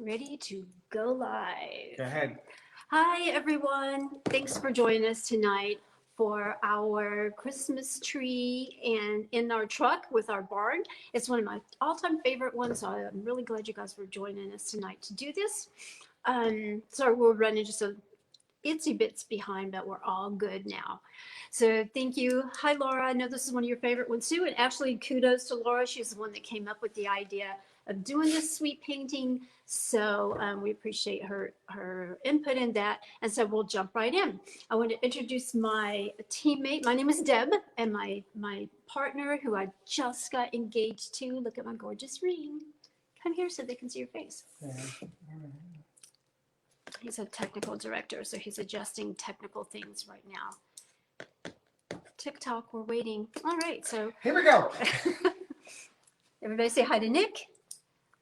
Ready to go live. Go ahead. Hi, everyone. Thanks for joining us tonight for our Christmas tree and in our truck with our barn. It's one of my all-time favorite ones, so I'm really glad you guys were joining us tonight to do this. Sorry, we're running just a itsy bits behind, but we're all good now. So thank you. Hi, Laura. I know this is one of your favorite ones too. And actually, kudos to Laura. She's the one that came up with the idea of doing this sweet painting. So we appreciate her input in that. And so we'll jump right in. I want to introduce my teammate. My name is Deb, and my partner, who I just got engaged to. Look at my gorgeous ring. Come here so they can see your face. He's a technical director, so he's adjusting technical things right now. TikTok, we're waiting. All right, so Here we go. everybody say hi to Nick.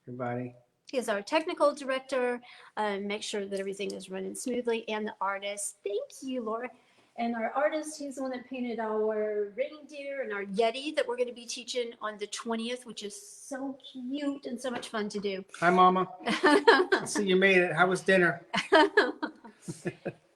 Everybody. He's our technical director. Make sure that everything is running smoothly, and the artist. Thank you, Laura. And our artist, he's the one that painted our reindeer and our Yeti that we're going to be teaching on the 20th, which is so cute and so much fun to do. Hi, Mama. So you made it. How was dinner?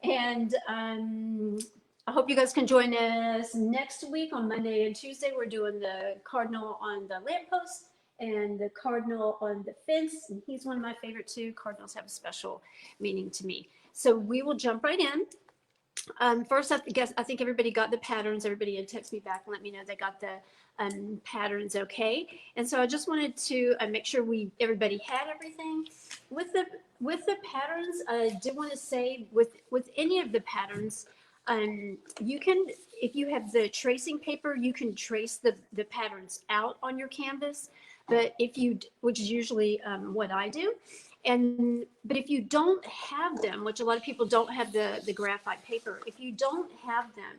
And I hope you guys can join us next week on Monday and Tuesday. We're doing the cardinal on the lamppost and the cardinal on the fence. And he's one of my favorite too. Cardinals have a special meaning to me. So we will jump right in. First, I think everybody got the patterns. Everybody had text me back and let me know they got the patterns okay. And so I just wanted to make sure everybody had everything. With the patterns, I did want to say with any of the patterns, you can, if you have the tracing paper, you can trace the patterns out on your canvas. But if you, which is usually what I do, but if you don't have them, which a lot of people don't have the graphite paper, if you don't have them,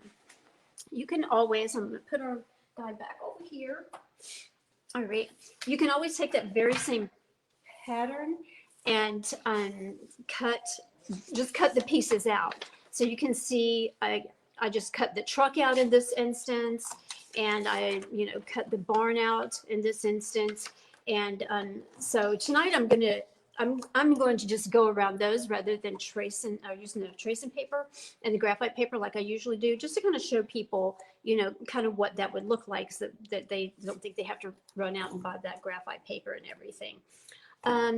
you can always, I'm going to put our guy back over here. All right. You can always take that very same pattern and cut the pieces out. So you can see I just cut the truck out in this instance, and I cut the barn out in this instance. And so tonight I'm going to just go around those rather than using the tracing paper and the graphite paper like I usually do, just to kind of show people, kind of what that would look like, so that they don't think they have to run out and buy that graphite paper and everything.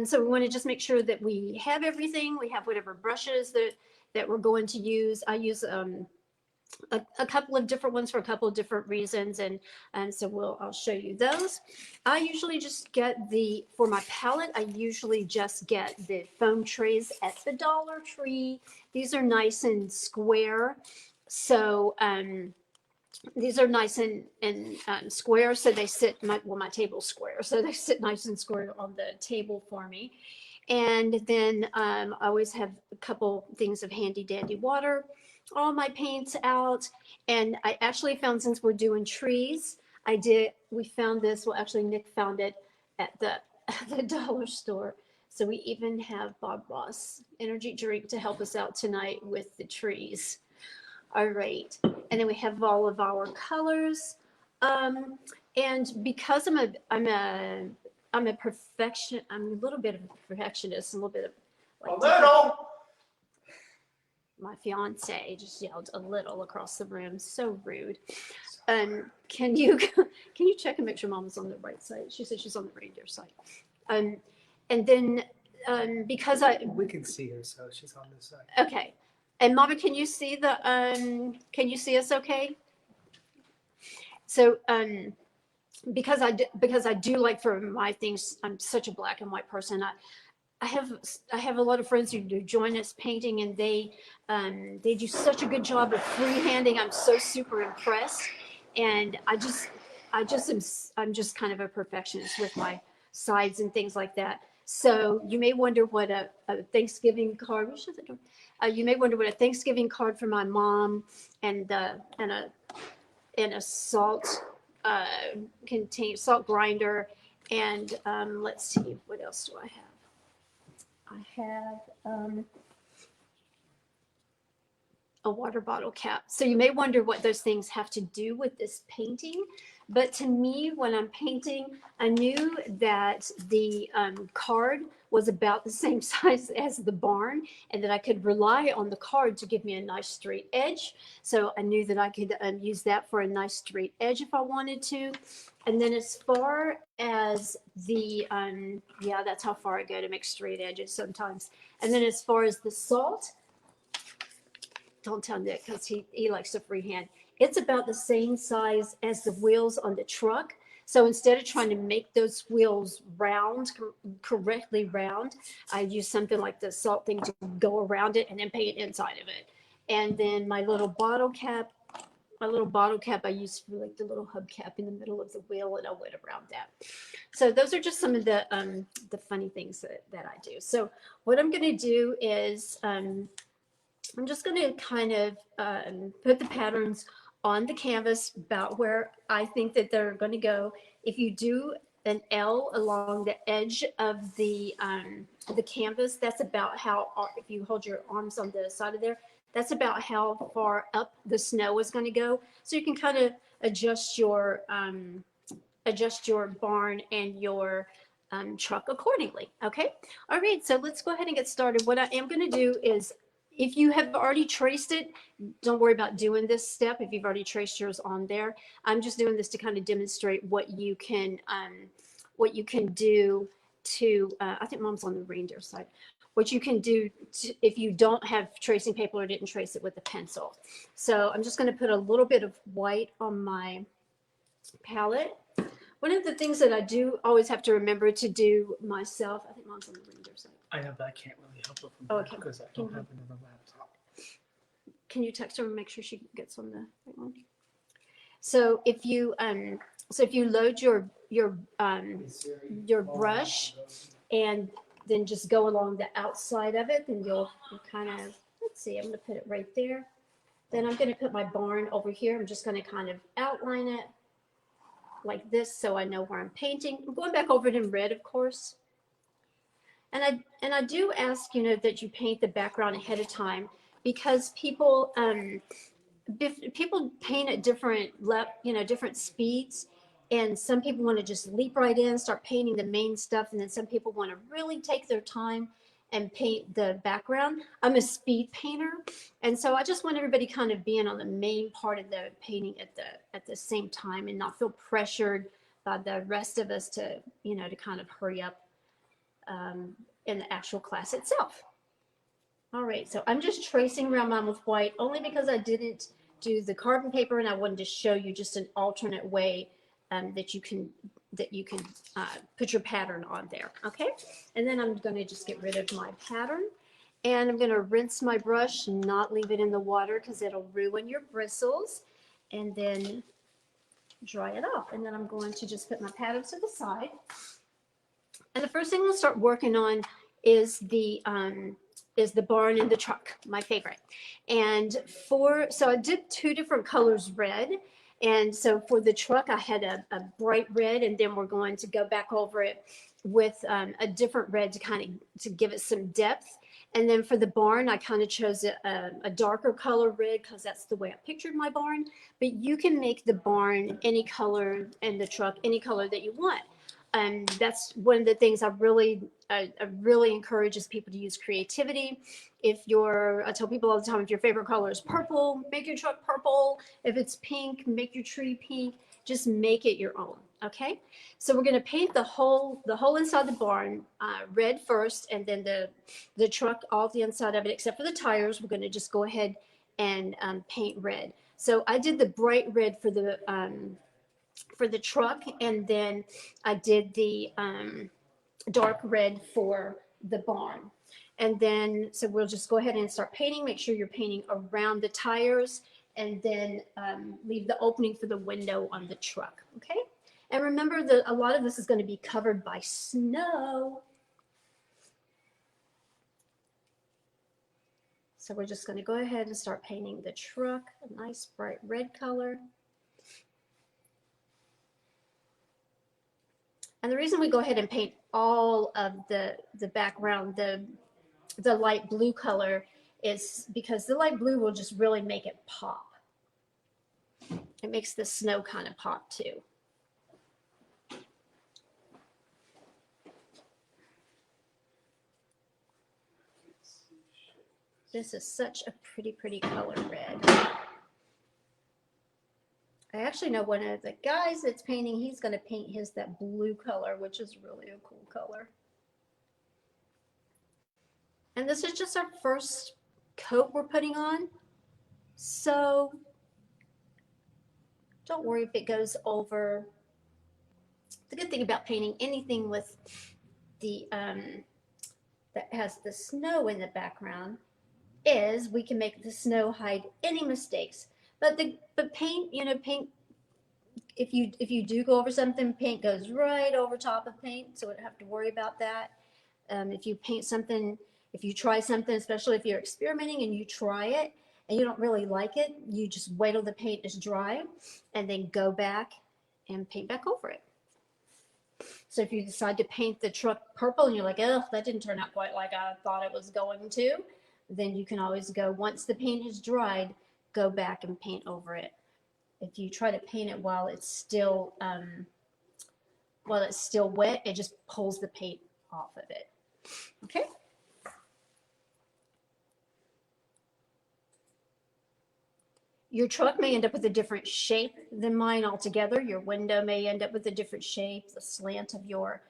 So we want to just make sure that we have everything. We have whatever brushes that we're going to use. I use a couple of different ones for a couple of different reasons, and so I'll show you those. I usually just get for my palette, I usually just get the foam trays at the Dollar Tree. These are nice and square, so these are nice and square, so they sit, my table's square, so they sit nice and square on the table for me. And then I always have a couple things of handy dandy water, all my paints out. And I actually found, since we're doing trees, we found this, well, actually Nick found it at the dollar store. So we even have Bob Ross energy drink to help us out tonight with the trees. All right. And then we have all of our colors. And because I'm a little bit of a perfectionist, a little bit of my fiance just yelled a little across the room. So rude. Can you check and make sure Mama's on the right side? She said she's on the reindeer side. And then because we can see her, so she's on this side. Okay. And Mama, can you see us okay? So because I do like, for my things, I'm such a black and white person. I have a lot of friends who do join us painting, and they do such a good job of freehanding. I'm so super impressed, and I'm just kind of a perfectionist with my sides and things like that. So you may wonder what a Thanksgiving card. You may wonder what a Thanksgiving card for my mom and a salt salt grinder, and let's see, what else do I have? I have a water bottle cap. So you may wonder what those things have to do with this painting. But to me, when I'm painting, I knew that the card was about the same size as the barn, and that I could rely on the card to give me a nice straight edge. So I knew that I could use that for a nice straight edge if I wanted to. And then as far as the, yeah, that's how far I go to make straight edges sometimes. And then as far as the salt, don't tell Nick because he likes to freehand. It's about the same size as the wheels on the truck. So instead of trying to make those wheels round, correctly round, I use something like the salt thing to go around it and then paint inside of it. And then my little bottle cap I use for like the little hubcap in the middle of the wheel, and I went around that. So those are just some of the funny things that I do. So what I'm going to do is I'm just going to kind of put the patterns on the canvas about where I think that they're going to go. If you do an L along the edge of the canvas, that's about how, if you hold your arms on the side of there, that's about how far up the snow is going to go. So you can kind of adjust your barn and your truck accordingly. Okay. All right. So let's go ahead and get started. What I am going to do is, if you have already traced it, don't worry about doing this step. If you've already traced yours on there, I'm just doing this to kind of demonstrate what you can do to, I think Mom's on the reindeer side, what you can do to, if you don't have tracing paper or didn't trace it with a pencil. So I'm just going to put a little bit of white on my palette. One of the things that I do always have to remember to do myself, I think Mom's on the reindeer side. I know, but I can't really help it from Okay. because I don't have another laptop. Can you text her and make sure she gets on the right one? So if you load your brush and then just go along the outside of it, then you'll kind of, let's see, I'm going to put it right there. Then I'm going to put my barn over here. I'm just going to kind of outline it like this so I know where I'm painting. I'm going back over it in red, of course. And I do ask, that you paint the background ahead of time, because people paint at different speeds, and some people want to just leap right in, start painting the main stuff, and then some people want to really take their time and paint the background. I'm a speed painter, and so I just want everybody kind of being on the main part of the painting at the same time, and not feel pressured by the rest of us to kind of hurry up in the actual class itself. All right, so I'm just tracing around mine with white, only because I didn't do the carbon paper, and I wanted to show you just an alternate way that you can put your pattern on there. Okay, and then I'm going to just get rid of my pattern, and I'm going to rinse my brush, not leave it in the water because it'll ruin your bristles, and then dry it off. And then I'm going to just put my pattern to the side. And the first thing we'll start working on is the barn and the truck, my favorite. And so I did two different colors red. And so for the truck, I had a bright red, and then we're going to go back over it with a different red to give it some depth. And then for the barn, I kind of chose a darker color red because that's the way I pictured my barn. But you can make the barn any color and the truck any color that you want. And that's one of the things I really encourage is people to use creativity. I tell people all the time, if your favorite color is purple, make your truck purple. If it's pink, make your tree pink. Just make it your own. Okay. So we're going to paint the whole inside the barn red first, and then the truck, all the inside of it, except for the tires, we're going to just go ahead and paint red. So I did the bright red for the truck, and then I did the dark red for the barn. And then, so we'll just go ahead and start painting. Make sure you're painting around the tires, and then leave the opening for the window on the truck, okay? And remember that a lot of this is going to be covered by snow. So we're just going to go ahead and start painting the truck, a nice bright red color. And the reason we go ahead and paint all of the background, the light blue color, is because the light blue will just really make it pop. It makes the snow kind of pop too. This is such a pretty color red. I actually know one of the guys that's painting, he's going to paint his that blue color, which is really a cool color. And this is just our first coat we're putting on. So don't worry if it goes over. The good thing about painting anything with the that has the snow in the background is we can make the snow hide any mistakes. But paint, paint, if you do go over something, paint goes right over top of paint, so we don't have to worry about that. If you paint something, if you try something, especially if you're experimenting and you try it and you don't really like it, you just wait till the paint is dry and then go back and paint back over it. So if you decide to paint the truck purple and you're like, oh, that didn't turn out quite like I thought it was going to, then you can always go, once the paint is dried, go back and paint over it. If you try to paint it while it's still wet, it just pulls the paint off of it. Okay. Your truck may end up with a different shape than mine altogether. Your window may end up with a different shape. The slant of your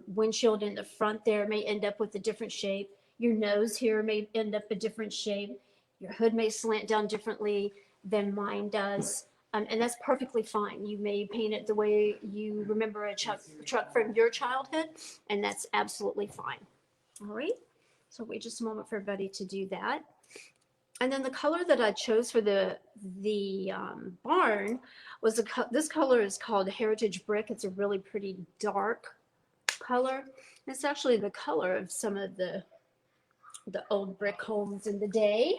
windshield in the front there may end up with a different shape. Your nose here may end up a different shape. Your hood may slant down differently than mine does. And that's perfectly fine. You may paint it the way you remember a truck from your childhood, and that's absolutely fine. All right. So wait just a moment for everybody to do that. And then the color that I chose for the barn was this color is called Heritage Brick. It's a really pretty dark color. It's actually the color of some of the old brick homes in the day.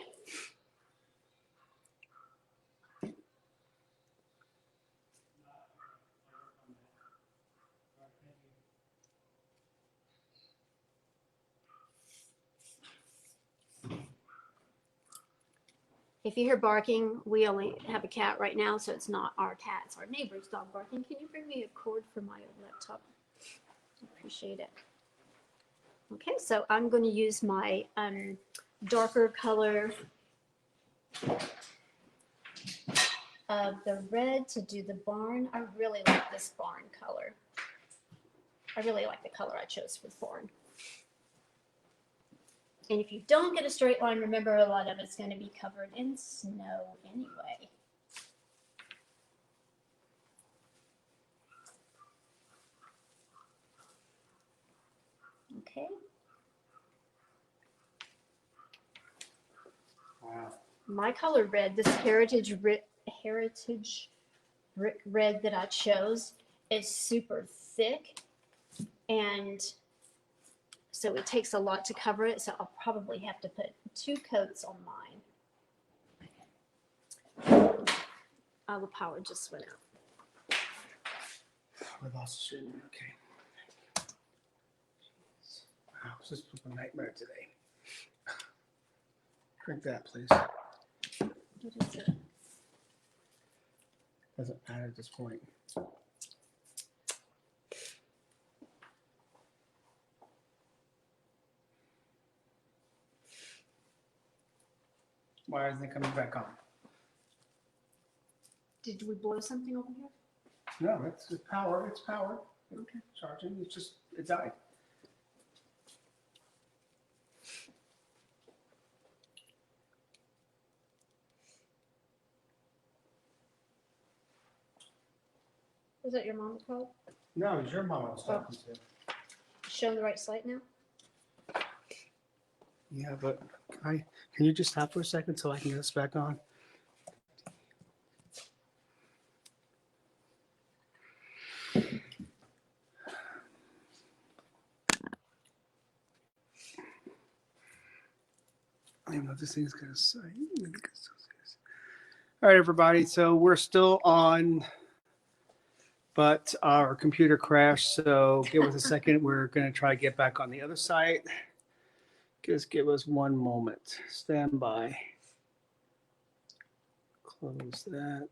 If you hear barking, we only have a cat right now, so it's not our cat, it's our neighbor's dog barking. Can you bring me a cord for my laptop? I appreciate it. Okay, so I'm going to use my darker color of the red to do the barn. I really like this barn color. I really like the color I chose for the barn. And if you don't get a straight line, remember a lot of it's going to be covered in snow anyway. Okay. Wow. My color red, this heritage brick red that I chose is super thick, and so it takes a lot to cover it, so I'll probably have to put 2 coats on mine. Oh, the power just went out. We lost the stream. Okay. Wow, this is a nightmare today. Drink that, please. What is it? Doesn't matter at this point. Why isn't it coming back on? Did we blow something over here? No, it's power. It's power. Okay. Charging. It's just, it died. Was that your mom's call? No, it's your mom I was talking to. Showing the right site now? Yeah, but can you just stop for a second so I can get this back on? I don't even know if this thing's gonna say. All right, everybody. So we're still on, but our computer crashed. So give us a second. We're gonna try to get back on the other side. Just give us one moment. Stand by. Close that.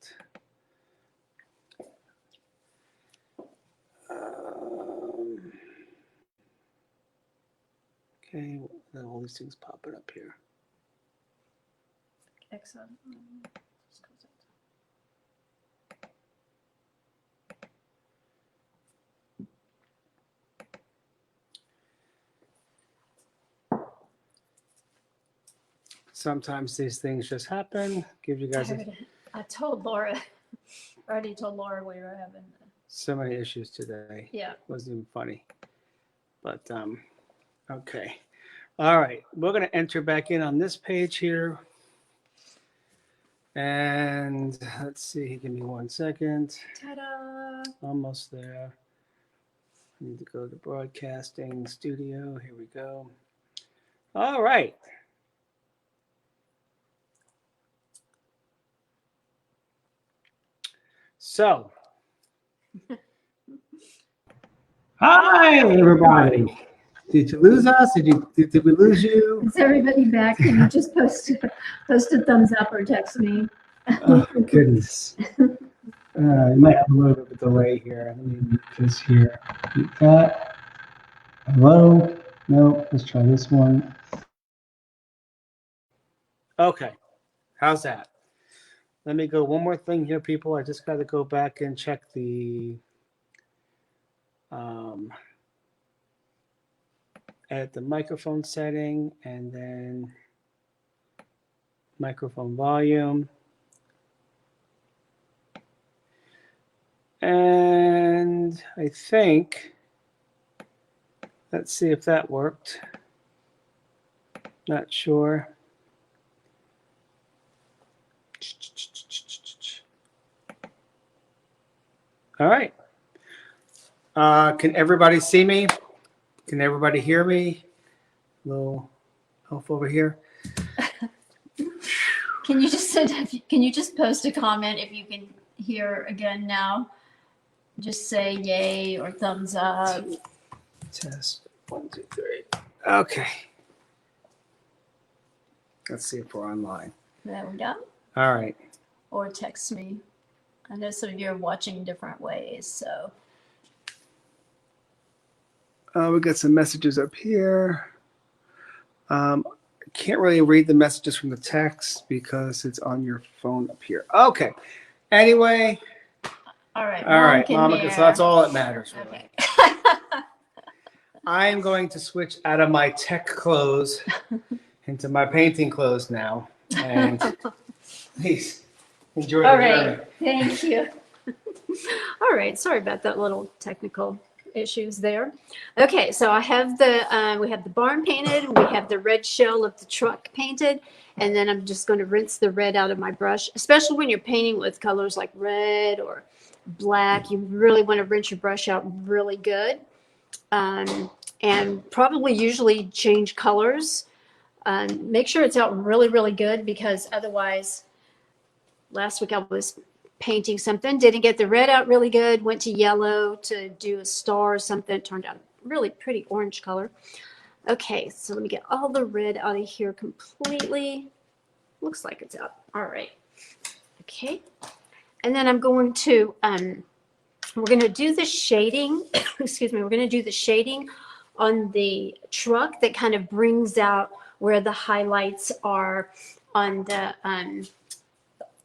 Okay, then all these things popping up here. Excellent. Sometimes these things just happen. Give you guys I told Laura, I already told Laura we were having, so many issues today. yeah. Wasn't even funny. But okay. All right. We're gonna enter back in on this page here. And let's see, give me 1 second. Ta-da. Almost there. I need to go to broadcasting studio. Here we go. All right. So, hi everybody. Did you lose us? Did we lose you? Is everybody back? Can you just post a thumbs up or text me? Oh goodness. You might have a little bit of a delay here. Let me mute this here. Mute that. Hello? No, let's try this one. Okay. How's that? Let me go one more thing here, people. I just got to go back and check the at the microphone setting and then microphone volume. And I think, let's see if that worked. Not sure. All right. Can everybody see me? Can everybody hear me? A little off over here. Can you just post a comment if you can hear again now? Just say yay or thumbs up. Test 1, 2, 3. Okay. Let's see if we're online. There we go. All right. Or text me. I know some of you are watching different ways, so. We got some messages up here. I can't really read the messages from the text because it's on your phone up here. Okay. Anyway. All right. All right, Mama, hear. so that's all that matters. Really. Okay. I am going to switch out of my tech clothes into my painting clothes now. And please enjoy All the journey. right. Thank you. All right. Sorry about that little technical issues there. Okay, so I have we have the barn painted, we have the red shell of the truck painted, and then I'm just going to rinse the red out of my brush, especially when you're painting with colors like red or black. You really want to rinse your brush out really good, and probably usually change colors. Make sure it's out really, really good, because otherwise, last week I was painting something, didn't get the red out really good, went to yellow to do a star or something. It turned out really pretty orange color. Okay, so let me get all the red out of here completely. Looks like it's out. All right. Okay. And then I'm going to, we're going to do the shading. Excuse me. We're going to do the shading on the truck that kind of brings out where the highlights are on the,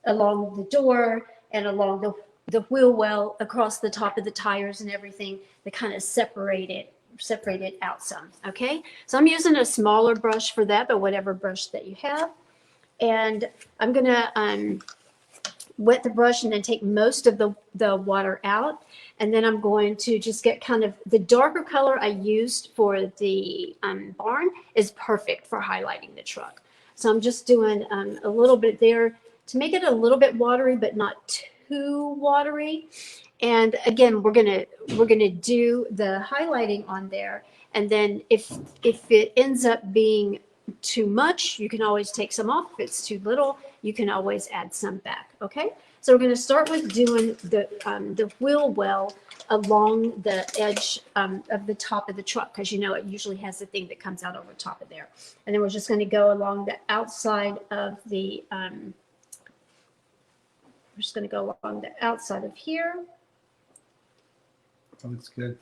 along the door and along the wheel well, across the top of the tires and everything, that kind of separate it out some. Okay, so I'm using a smaller brush for that, but whatever brush that you have. And I'm gonna wet the brush and then take most of the water out. And then I'm going to just get kind of the darker color I used for the barn is perfect for highlighting the truck. So I'm just doing a little bit there to make it a little bit watery, but not too watery. And again, we're gonna do the highlighting on there. And then if it ends up being too much, you can always take some off. If it's too little, you can always add some back. Okay, so we're going to start with doing the wheel well along the edge of the top of the truck, because you know it usually has the thing that comes out over top of there. And then we're just going to go along the outside of the we're just going to go along the outside of here. That looks good.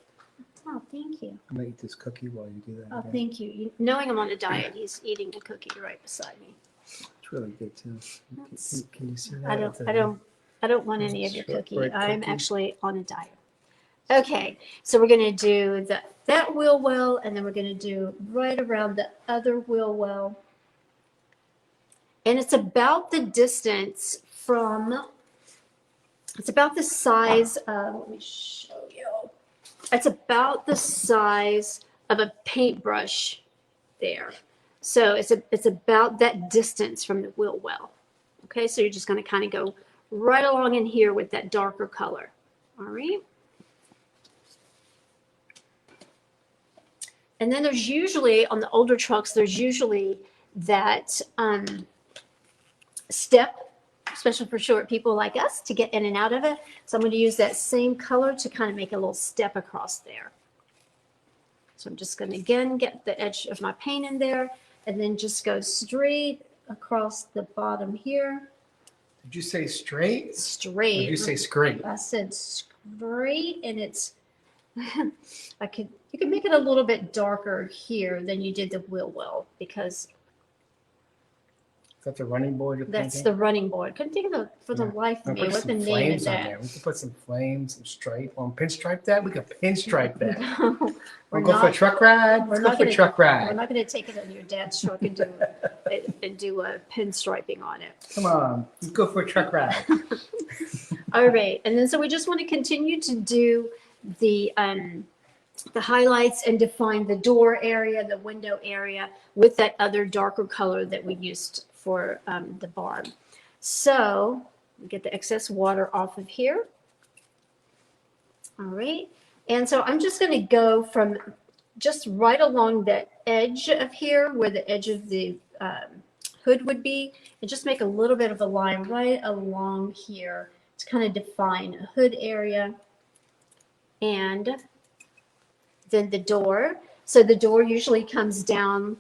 Oh, thank you. I'm gonna eat this cookie while you do that. Oh, okay? thank you. Knowing I'm on a diet, he's eating a cookie right beside me. It's really good too. Can you see that? I It's don't want any of your shortbread cookie. I'm cookie. actually on a diet. Okay, so we're gonna do that wheel well, and then we're gonna do right around the other wheel well. And it's about the distance from, it's about the size of, let me show you. It's about the size of a paintbrush there. So it's about that distance from the wheel well. Okay, so you're just going to kind of go right along in here with that darker color. All right. And then there's usually, on the older trucks, there's usually that step, especially for short people like us, to get in and out of it. So I'm going to use that same color to kind of make a little step across there. So I'm just going to, again, get the edge of my paint in there, and then just go straight across the bottom here. Did you say straight? Or Straight. did you say scrape? I said straight, and it's, you could make it a little bit darker here than you did the wheel well, because Is that the running board you're that's painting? the running board. Couldn't think of for the Yeah. life of I'll me put what some the name flames is on that. there. We could put some flames, some stripe. Want to pinstripe that? We could pinstripe that. We're We'll go for a not- truck ride. we're Let's go not for a gonna- truck We're ride. not going to take it on your dad's truck and do a pinstriping on it. Come on, let's go for a truck ride. All right, and then so we just want to continue to do the highlights and define the door area, the window area with that other darker color that we used for the barn. So get the excess water off of here. All right, and so I'm just going to go from just right along the edge of here where the edge of the hood would be, and just make a little bit of a line right along here to kind of define a hood area. And then the door. So the door usually comes down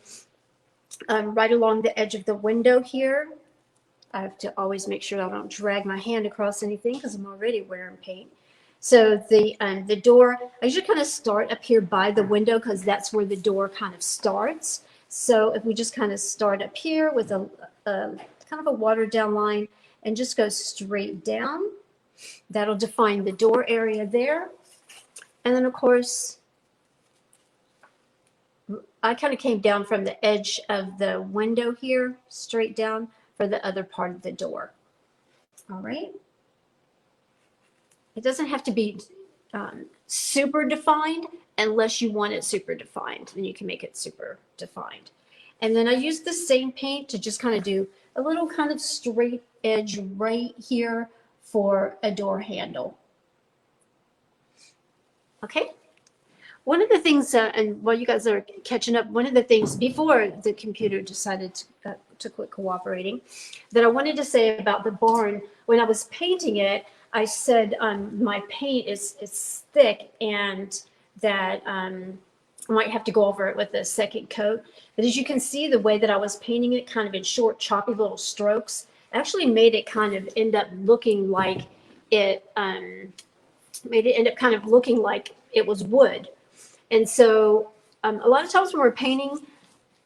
right along the edge of the window here. I have to always make sure I don't drag my hand across anything because I'm already wearing paint. So the door, I usually kind of start up here by the window because that's where the door kind of starts. So if we just kind of start up here with a kind of a watered down line and just go straight down, that'll define the door area there. And then of course, I kind of came down from the edge of the window here, straight down for the other part of the door. All right. It doesn't have to be super defined unless you want it super defined. Then you can make it super defined. And then I use the same paint to just kind of do a little kind of straight edge right here for a door handle. Okay. One of the things, and while you guys are catching up, one of the things before the computer decided to quit cooperating, that I wanted to say about the barn, when I was painting it, I said my paint is thick and that I might have to go over it with a second coat. But as you can see, the way that I was painting it kind of in short, choppy little strokes actually made it kind of end up looking like it, made it end up kind of looking like it was wood. And so a lot of times when we're painting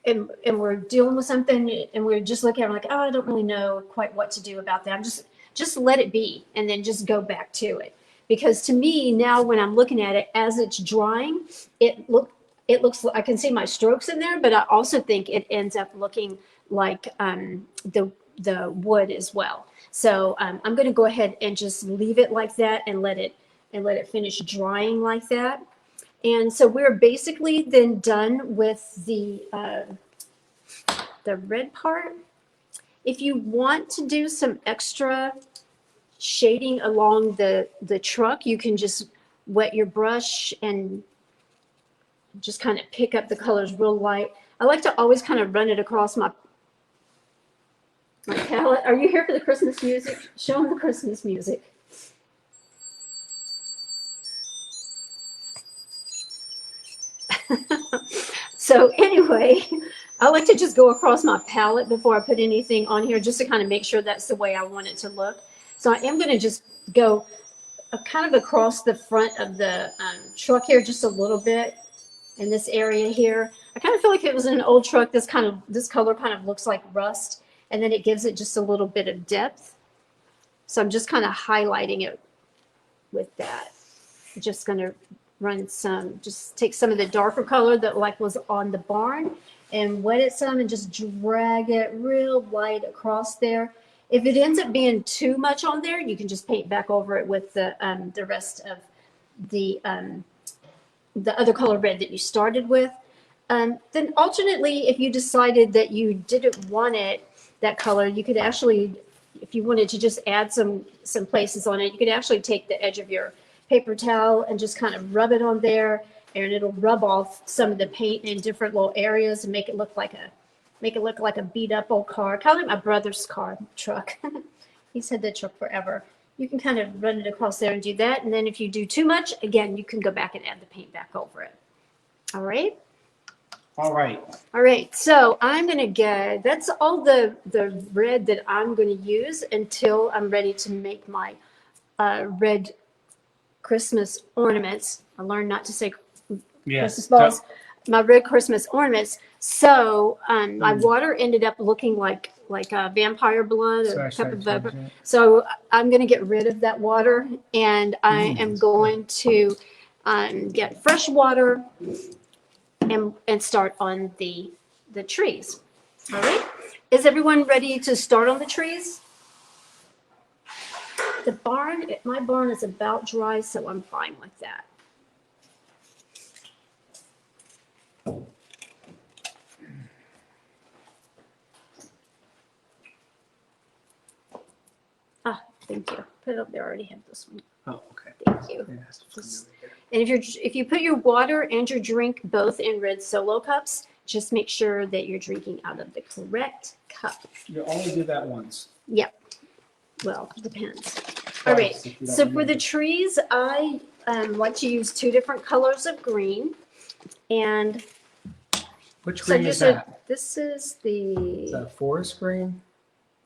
and we're dealing with something and we're just looking at it like, oh, I don't really know quite what to do about that. I'm just let it be and then just go back to it. Because to me now when I'm looking at it as it's drying, it looks, I can see my strokes in there, but I also think it ends up looking like the wood as well. So I'm going to go ahead and just leave it like that and let it finish drying like that. And so we're basically then done with the red part. If you want to do some extra shading along the truck, you can just wet your brush and just kind of pick up the colors real light. I like to always kind of run it across my palette. Are you here for the Christmas music? Show them the Christmas music. So anyway, I like to just go across my palette before I put anything on here just to kind of make sure that's the way I want it to look. So I am going to just go kind of across the front of the truck here, just a little bit in this area here. I kind of feel like if it was in an old truck, this color kind of looks like rust, and then it gives it just a little bit of depth. So I'm just kind of highlighting it with that. Just gonna just take some of the darker color that like was on the barn and wet it some and just drag it real light across there. If it ends up being too much on there, you can just paint back over it with the rest of the other color red that you started with. Then alternately, if you decided that you didn't want that color, you could actually, if you wanted to just add some places on it, you could actually take the edge of your paper towel and just kind of rub it on there, and it'll rub off some of the paint in different little areas and make it look like a beat up old car. Kind of like my brother's truck. He's had that truck forever. You can kind of run it across there and do that. And then if you do too much, again, you can go back and add the paint back over it. All right. All right. All right. So I'm going to get, that's all the red that I'm going to use until I'm ready to make my red Christmas ornaments. I learned not to say Christmas balls. My red Christmas ornaments. So my water ended up looking like vampire blood or a cup of vapor. So I'm going to get rid of that water, and I am going to get fresh water and start on the trees. All right. Is everyone ready to start on the trees? My barn is about dry, so I'm fine with that. Thank you. Put it up there. I already have this one. Oh, okay. Thank you. And if you put your water and your drink both in red Solo cups, just make sure that you're drinking out of the correct cup. You only do that once. Yep. Well, depends. All right. So for the trees, I like to use 2 different colors of green. And which green is that? This is Is that forest green?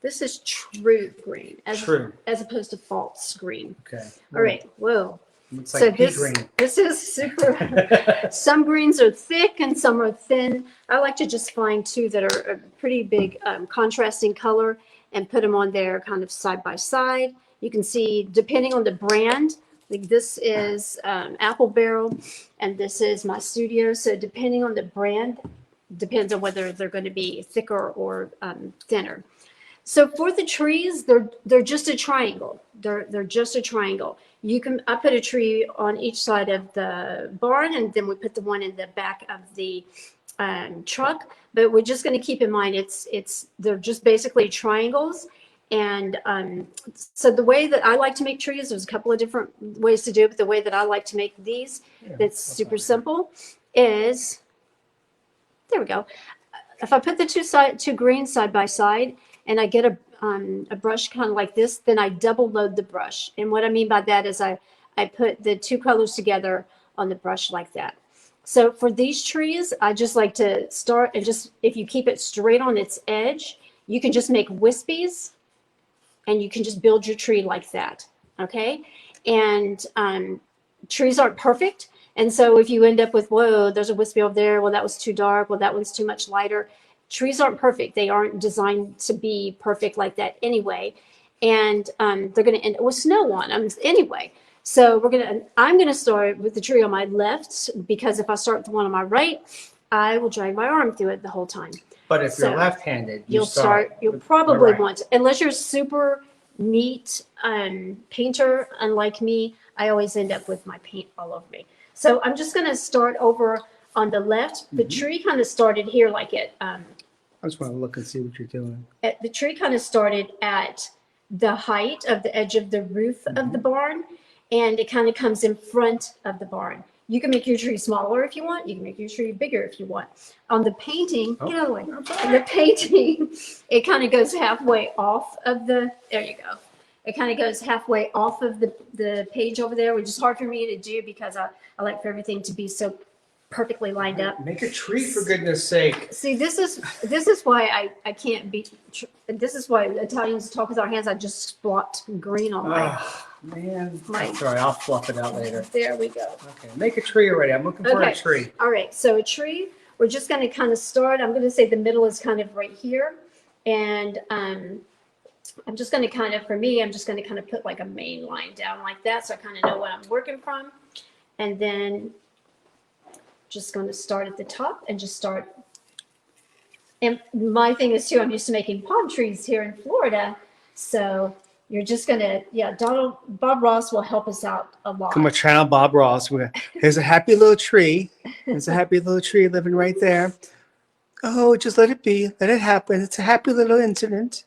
This is true green, as opposed to false green. Okay. All right. Whoa. Looks like pea green. This is super. Some greens are thick and some are thin. I like to just find 2 that are a pretty big contrasting color and put them on there kind of side by side. You can see, depending on the brand, like this is Apple Barrel and this is My Studio. So depending on the brand, depends on whether they're going to be thicker or thinner. So for the trees, they're just a triangle. They're just a triangle. I put a tree on each side of the barn, and then we put the one in the back of the truck. But we're just going to keep in mind they're just basically triangles. And so the way that I like to make trees, there's a couple of different ways to do it. But the way that I like to make these, that's super simple, is there we go. If I put the two greens side by side, and I get a brush kind of like this, then I double load the brush. And what I mean by that is I put the 2 colors together on the brush like that. So for these trees, I just like to start and just, if you keep it straight on its edge, you can just make wispies and you can just build your tree like that. Okay. And trees aren't perfect. And so if you end up with, whoa, there's a wispy over there. Well, that was too dark. Well, that one's too much lighter. Trees aren't perfect. They aren't designed to be perfect like that anyway. And they're going to end up with snow on them anyway. So I'm going to start with the tree on my left, because if I start with the one on my right, I will drag my arm through it the whole time. But if you're left-handed, you'll probably want to, unless you're super neat painter, unlike me, I always end up with my paint all over me. So I'm just going to start over on the left. The tree kind of started here like it. I just want to look and see what you're doing. The tree kind of started at the height of the edge of the roof of the barn, and it kind of comes in front of the barn. You can make your tree smaller if you want. You can make your tree bigger if you want. On the painting, get out of the way. On the painting, it kind of goes halfway off of there you go. It kind of goes halfway off of the page over there, which is hard for me to do because I like for everything to be so perfectly lined up. Make a tree for goodness sake. See, this is why I can't be. This is why Italians talk with our hands. I just splot green on my. Oh, man. My- Sorry, I'll fluff it out later. There we go. Okay, make a tree already. I'm looking for a Okay. tree. All right, so a tree. We're just going to kind of start. I'm going to say the middle is kind of right here, and I'm just going to kind of, for me, I'm just going to kind of put like a main line down like that, so I kind of know what I'm working from, and then just going to start at the top and just start. And my thing is too, I'm used to making palm trees here in Florida, so you're just gonna, Bob Ross will help us out a lot. Come on, channel Bob Ross. Here's a happy little tree. There's a happy little tree living right there. Oh, just let it be. Let it happen. It's a happy little incident.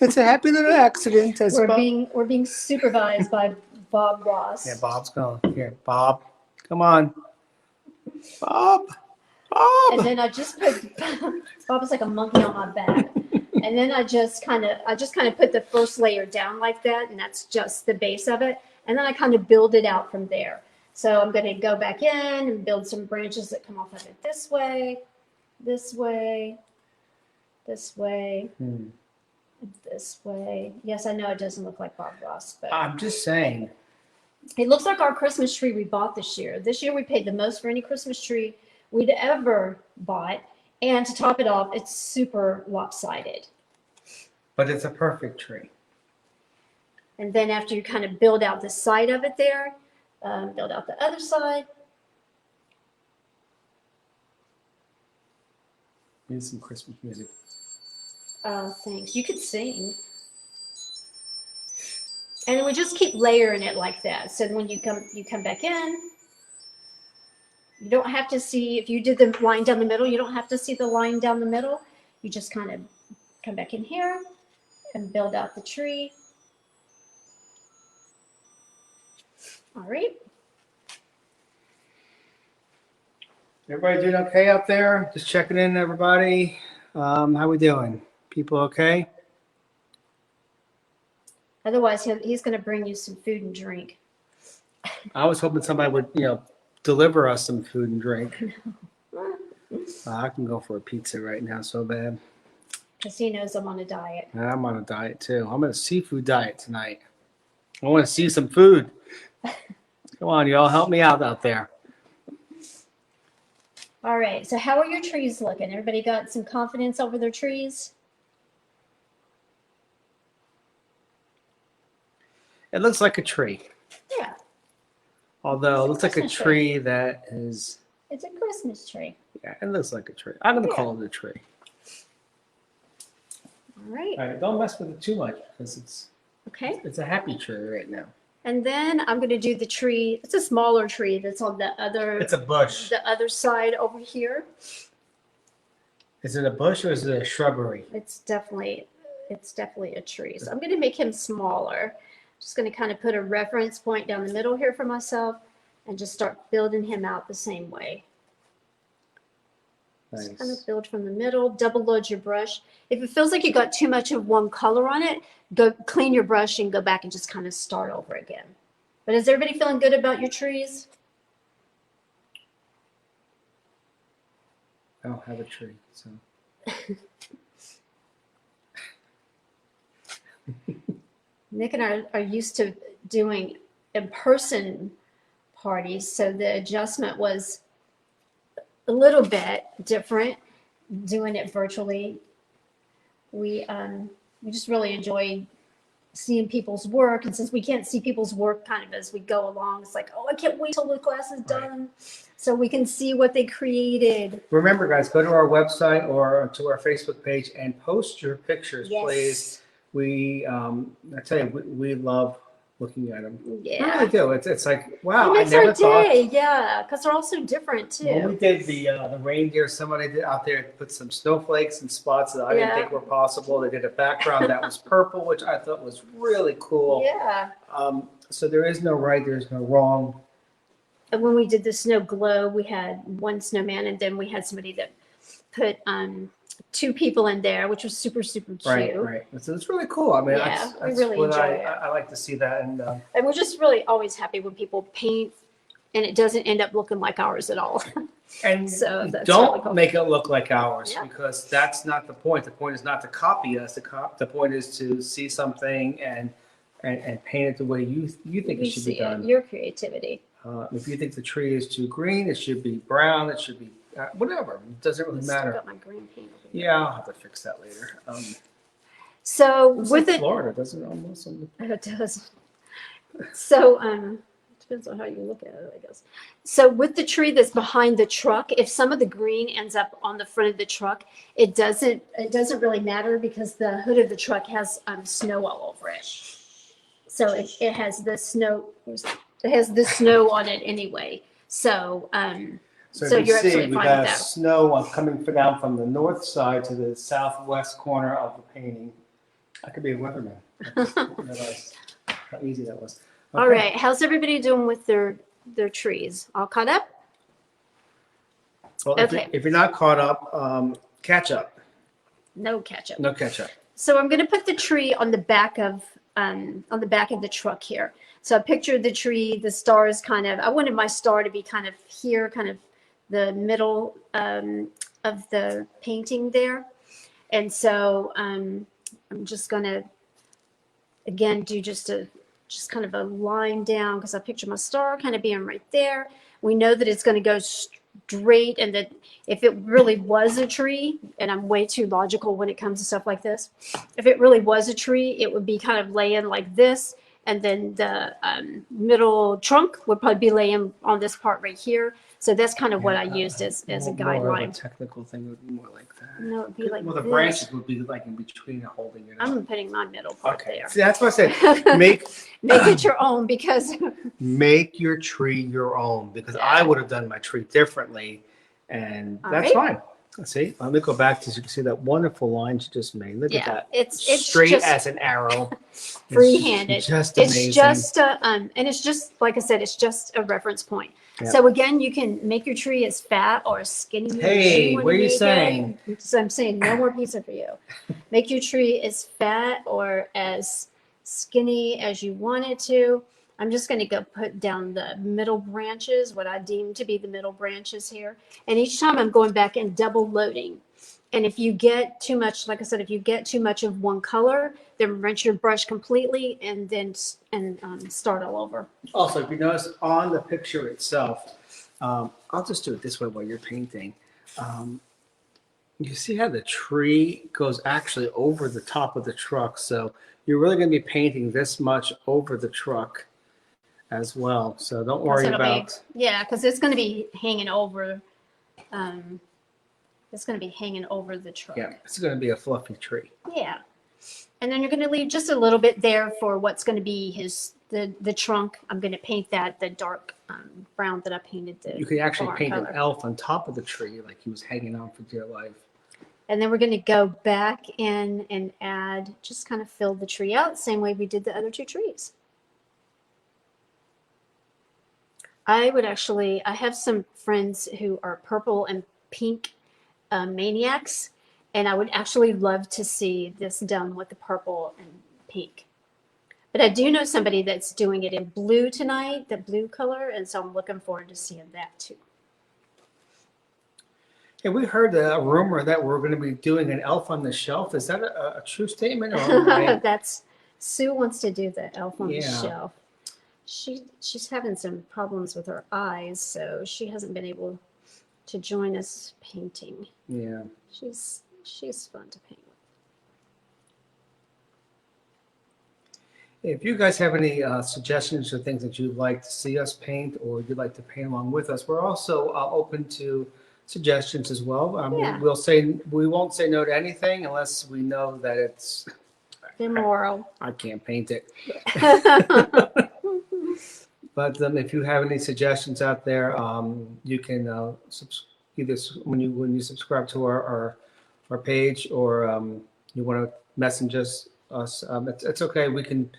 It's a happy little accident. As We're Bob- being supervised by Bob Ross. Yeah, Bob's going. Here, Bob. Come on. Bob. Bob. And then I just put Bob is like a monkey on my back. And then I just kind of put the first layer down like that, and that's just the base of it. And then I kind of build it out from there. So I'm going to go back in and build some branches that come off of it this way, this way, this way, this way. Yes, I know it doesn't look like Bob Ross, but I'm just saying. it looks like our Christmas tree we bought this year. This year we paid the most for any Christmas tree we'd ever bought. And to top it off, it's super lopsided. But it's a perfect tree. And then after you kind of build out the side of it there, build out the other side. Here's some Christmas music. Thanks. You could sing. And then we just keep layering it like that. So when you come back in, you don't have to see, if you did the line down the middle, you don't have to see the line down the middle. You just kind of come back in here and build out the tree. All right. Everybody doing okay out there? Just checking in, everybody. How we doing? People okay? Otherwise, he's going to bring you some food and drink. I was hoping somebody would, deliver us some food and drink. I can go for a pizza right now so bad. Because he knows I'm on a diet. I'm on a diet too. I'm on a seafood diet tonight. I want to see some food. Come on, y'all, help me out there. All right. So how are your trees looking? Everybody got some confidence over their trees? It looks like a tree. Yeah. Although it looks like a Christmas tree that is, It's a Christmas tree. yeah, it looks like a tree. I'm going to Yeah. call it a tree. All right. All right, don't mess with it too much because Okay. it's a happy tree right now. And then I'm going to do the tree. It's a smaller tree that's on the It's a bush. other side over here. Is it a bush or is it a shrubbery? It's definitely a tree. So I'm going to make him smaller. Just going to kind of put a reference point down the middle here for myself and just start building him out the same way. Just kind Nice. of build from the middle, double load your brush. If it feels like you got too much of one color on it, go clean your brush and go back and just kind of start over again. But is everybody feeling good about your trees? I don't have a tree, so. Nick and I are used to doing in-person parties, so the adjustment was a little bit different doing it virtually. We just really enjoy seeing people's work, and since we can't see people's work kind of as we go along, it's like, oh, I can't wait till the class is done so we can see what they created. Remember, guys, go to our website or to our Facebook page and post your pictures, please. We, I tell you, we love looking at them. We Yeah. really do. It's like, wow, It I makes never our thought. day, yeah, because they're all so different When we too. did the reindeer, somebody did out there put some snowflakes and spots that I didn't Yeah. think were possible. They did a background that was purple, which I thought was really cool. Yeah. So there is no right, there's no wrong. And when we did the snow globe, we had one snowman, and then we had somebody that put two people in there, which was super, super cute. Right. So it's really cool. I mean, Yeah, we that's really what enjoy it. I like to see that. And And we're just really always happy when people paint and it doesn't end up looking like ours at all. And So that's don't really cool. make it look like ours Yeah. because that's not the point. The point is not to copy us. The point is to see something and paint it the way you think We it should be see it, done. your creativity. If you think the tree is too green, it should be brown. It should be whatever. It doesn't really I still matter. got my green paint over here. Yeah, I'll have to fix that later. So It's with like it, Florida, doesn't it almost? it does. So, depends on how you look at it, I guess. So with the tree that's behind the truck, if some of the green ends up on the front of the truck, it doesn't really matter because the hood of the truck has snow all over it. So it has the snow, it has the snow on it anyway. So, So, So if you you're see, absolutely we fine got with that. snow coming down from the north side to the southwest corner of the painting. I could be a weatherman. I just didn't realize how easy that was. all Okay. right, how's everybody doing with their trees? All caught up? Well, Okay. if you're not caught up, catch up. No catch up. No catch up. So I'm going to put the tree on the back of the truck here. So I pictured the tree, the star is kind of, I wanted my star to be kind of here, kind of the middle of the painting there. And so I'm just going to, again, do just kind of a line down because I picture my star kind of being right there. We know that it's going to go straight, and that if it really was a tree, and I'm way too logical when it comes to stuff like this, if it really was a tree, it would be kind of laying like this, and then the middle trunk would probably be laying on this part right here. So that's kind of what I used as a More of a guideline. technical thing would be more like that. No, it'd be like Well, the this. branches would be like in between and holding it up. I'm putting my middle part Okay. there. See, that's what I said. Make it your own because make your tree your own because Yeah. I would have done my tree differently, and All that's right. fine. See, let me go back to so you can see that wonderful line she just made. Look at yeah, that. it's Straight just as an arrow. It's free-handed. Just amazing. It's just and it's just like I said, it's just a reference point. Yeah. So again, you can make your tree as fat or as skinny as Hey, you want what to are you make saying? it. So I'm saying no more pizza for you. Make your tree as fat or as skinny as you want it to. I'm just going to go put down the middle branches, what I deem to be the middle branches here. And each time I'm going back and double loading. And if you get too much, like I said, if you get too much of one color, then rinse your brush completely and then start all over. Also, if you notice on the picture itself, I'll just do it this way while you're painting. You see how the tree goes actually over the top of the truck. So you're really going to be painting this much over the truck as well. So don't worry about. Yeah, because it's going to be hanging over. It's going to be hanging over the truck. Yeah, it's going to be a fluffy tree. Yeah. And then you're going to leave just a little bit there for what's going to be the trunk. I'm going to paint that the dark brown that I painted. You could actually barn paint color. an elf on top of the tree like he was hanging on for dear life. And then we're going to go back in and add, just kind of fill the tree out, same way we did the other two trees. I have some friends who are purple and pink maniacs, and I would actually love to see this done with the purple and pink. But I do know somebody that's doing it in blue tonight, the blue color, and so I'm looking forward to seeing that too. Hey, we heard a rumor that we're going to be doing an elf on the shelf. Is that a true statement? Or That's Sue wants to do the elf on the Yeah. shelf. She's having some problems with her eyes, so she hasn't been able to join us painting. Yeah. She's fun to paint with. If you guys have any suggestions or things that you'd like to see us paint or you'd like to paint along with us, we're also open to suggestions as well. Yeah. We won't say no to anything unless we know that it's Immoral. I can't paint it. But if you have any suggestions out there, you can either when you subscribe to our page or you want to message us. It's okay. We can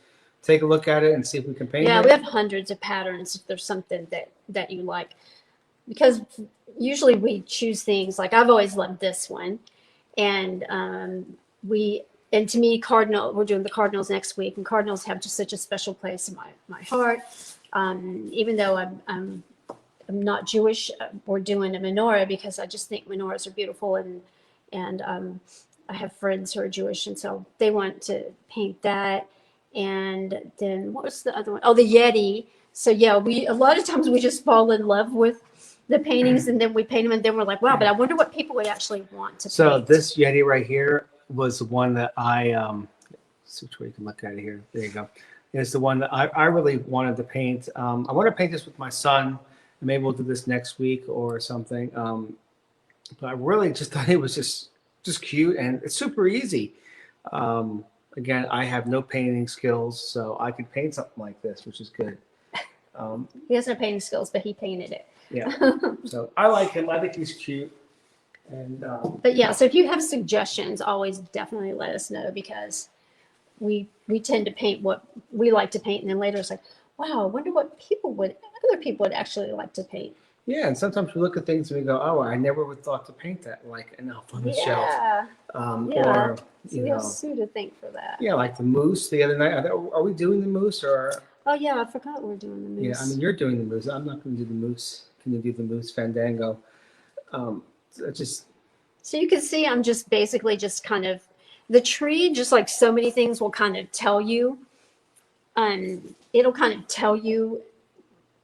take a look at it and see if we can paint Yeah, it. we have hundreds of patterns if there's something that you like. Because usually we choose things, like I've always loved this one. And to me, we're doing the Cardinals next week, and Cardinals have just such a special place in my heart. Even though I'm I'm not Jewish, we're doing a menorah because I just think menorahs are beautiful, and I have friends who are Jewish, and so they want to paint that. And then what was the other one? Oh, the Yeti. So yeah, we a lot of times we just fall in love with the paintings, and then we paint them, and then we're like, wow, but I wonder what people would actually want to So paint. this Yeti right here was the one that I see which way you can look at it here. There you go. It's the one that I really wanted to paint. I want to paint this with my son, and maybe we'll do this next week or something. But I really just thought it was just cute and it's super easy. Again, I have no painting skills, so I could paint something like this, which is good. He has no painting skills, but he painted it. Yeah. So I like him. I think he's cute. And But yeah, so if you have suggestions, always definitely let us know, because we tend to paint what we like to paint, and then later it's like, wow, I wonder what other people would actually like to paint. yeah, and sometimes we look at things and we go, "Oh, I never would thought to paint that like an elf on the shelf." Yeah, yeah. Or So you we know, have Sue to thank for that. yeah, like the moose the other night. Are we doing the moose or? Oh yeah, I forgot we're doing the moose. Yeah, I mean you're doing the moose. I'm not going to do the moose. Can you do the moose fandango? Just So you can see I'm just basically just kind of the tree, just like so many things will kind of tell you. It'll kind of tell you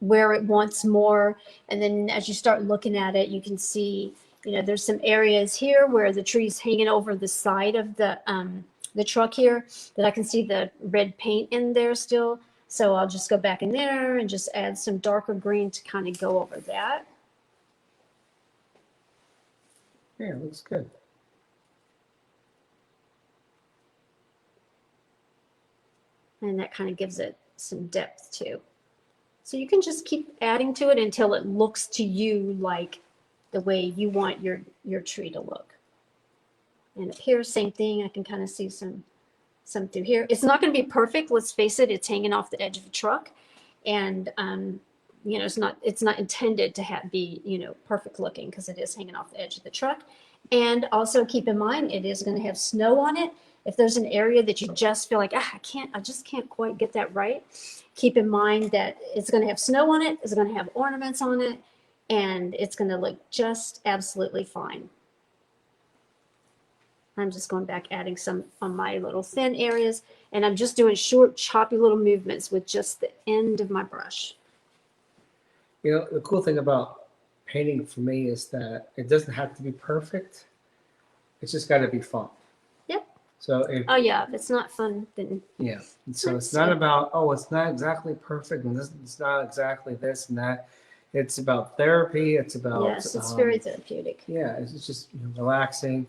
where it wants more. And then as you start looking at it, you can see, there's some areas here where the tree's hanging over the side of the truck here that I can see the red paint in there still. So I'll just go back in there and just add some darker green to kind of go over that. yeah, it looks good. And that kind of gives it some depth too. So you can just keep adding to it until it looks to you like the way you want your tree to look. And up here, same thing. I can kind of see some through here. It's not going to be perfect. Let's face it. It's hanging off the edge of the truck, and it's not intended to be perfect looking, because it is hanging off the edge of the truck. And also keep in mind, it is going to have snow on it. If there's an area that you just feel like, I just can't quite get that right, keep in mind that it's going to have snow on it, it's going to have ornaments on it, and it's going to look just absolutely fine. I'm just going back, adding some on my little thin areas, and I'm just doing short, choppy little movements with just the end of my brush. The cool thing about painting for me is that it doesn't have to be perfect. It's just got to be fun. Yep. So oh yeah, if it's not fun, then yeah. So it's not about it's not exactly perfect, and it's not exactly this and that. It's about therapy. It's about yes, it's very therapeutic. Yeah, it's just relaxing,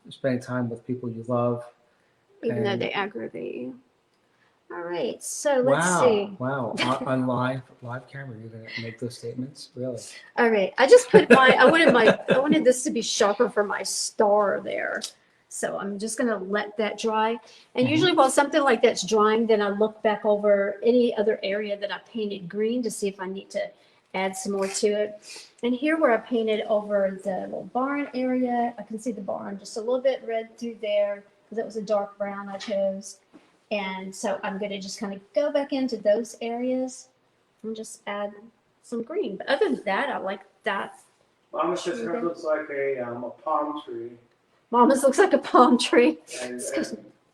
spending time with people you love, even though they aggravate you. All right, so let's see. Wow, on live camera, you're gonna make those statements, really? All right, I just put I wanted this to be sharper for my star there. So I'm just going to let that dry. And usually while something like that's drying, then I look back over any other area that I painted green to see if I need to add some more to it. And here where I painted over the little barn area, I can see the barn just a little bit red through there because it was a dark brown I chose. And so I'm going to just kind of go back into those areas and just add some green. But other than that, I like that. Mama says hers looks like a palm tree. Mama's looks like a palm tree. And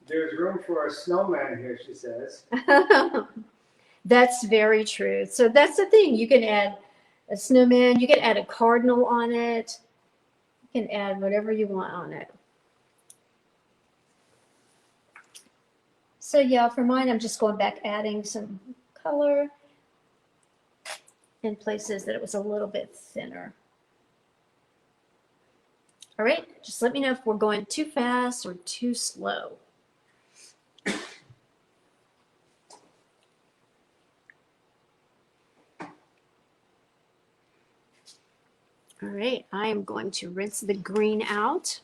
there's room for a snowman here, she says. That's very true. So that's the thing. You can add a snowman. You can add a cardinal on it. You can add whatever you want on it. So yeah, for mine, I'm just going back, adding some color in places that it was a little bit thinner. All right, just let me know if we're going too fast or too slow. All right, I am going to rinse the green out.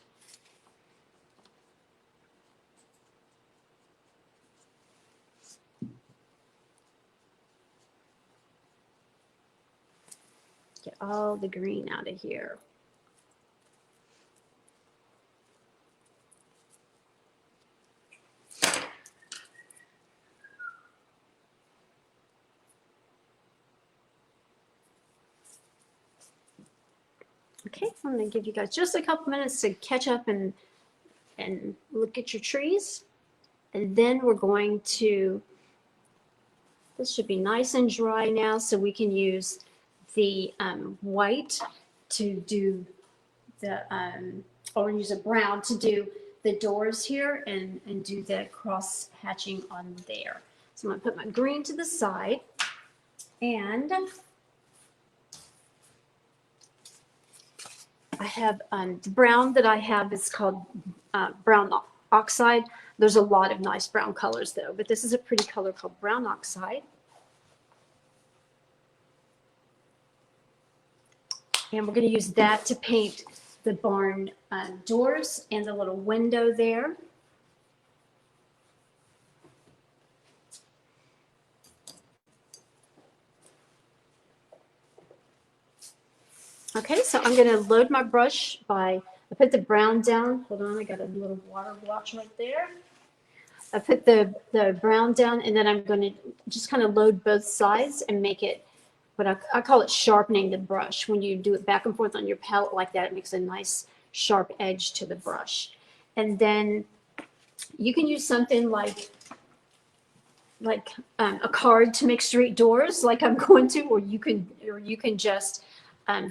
Get all the green out of here. Okay, I'm gonna give you guys just a couple minutes to catch up and look at your trees. And then we're going to, this should be nice and dry now, so we can use the white to do the, or use a brown to do the doors here and do the cross hatching on there. So I'm gonna put my green to the side, and I have the brown that I have is called brown oxide. There's a lot of nice brown colors though, but this is a pretty color called brown oxide. And we're going to use that to paint the barn doors and the little window there. Okay, so I'm going to load my brush by, I put the brown down. Hold on, I got a little water blotch right there. I put the brown down, and then I'm going to just kind of load both sides and make it, what I call it sharpening the brush. When you do it back and forth on your palette like that, it makes a nice sharp edge to the brush. And then you can use something like a card to make street doors, like I'm going to, or you can just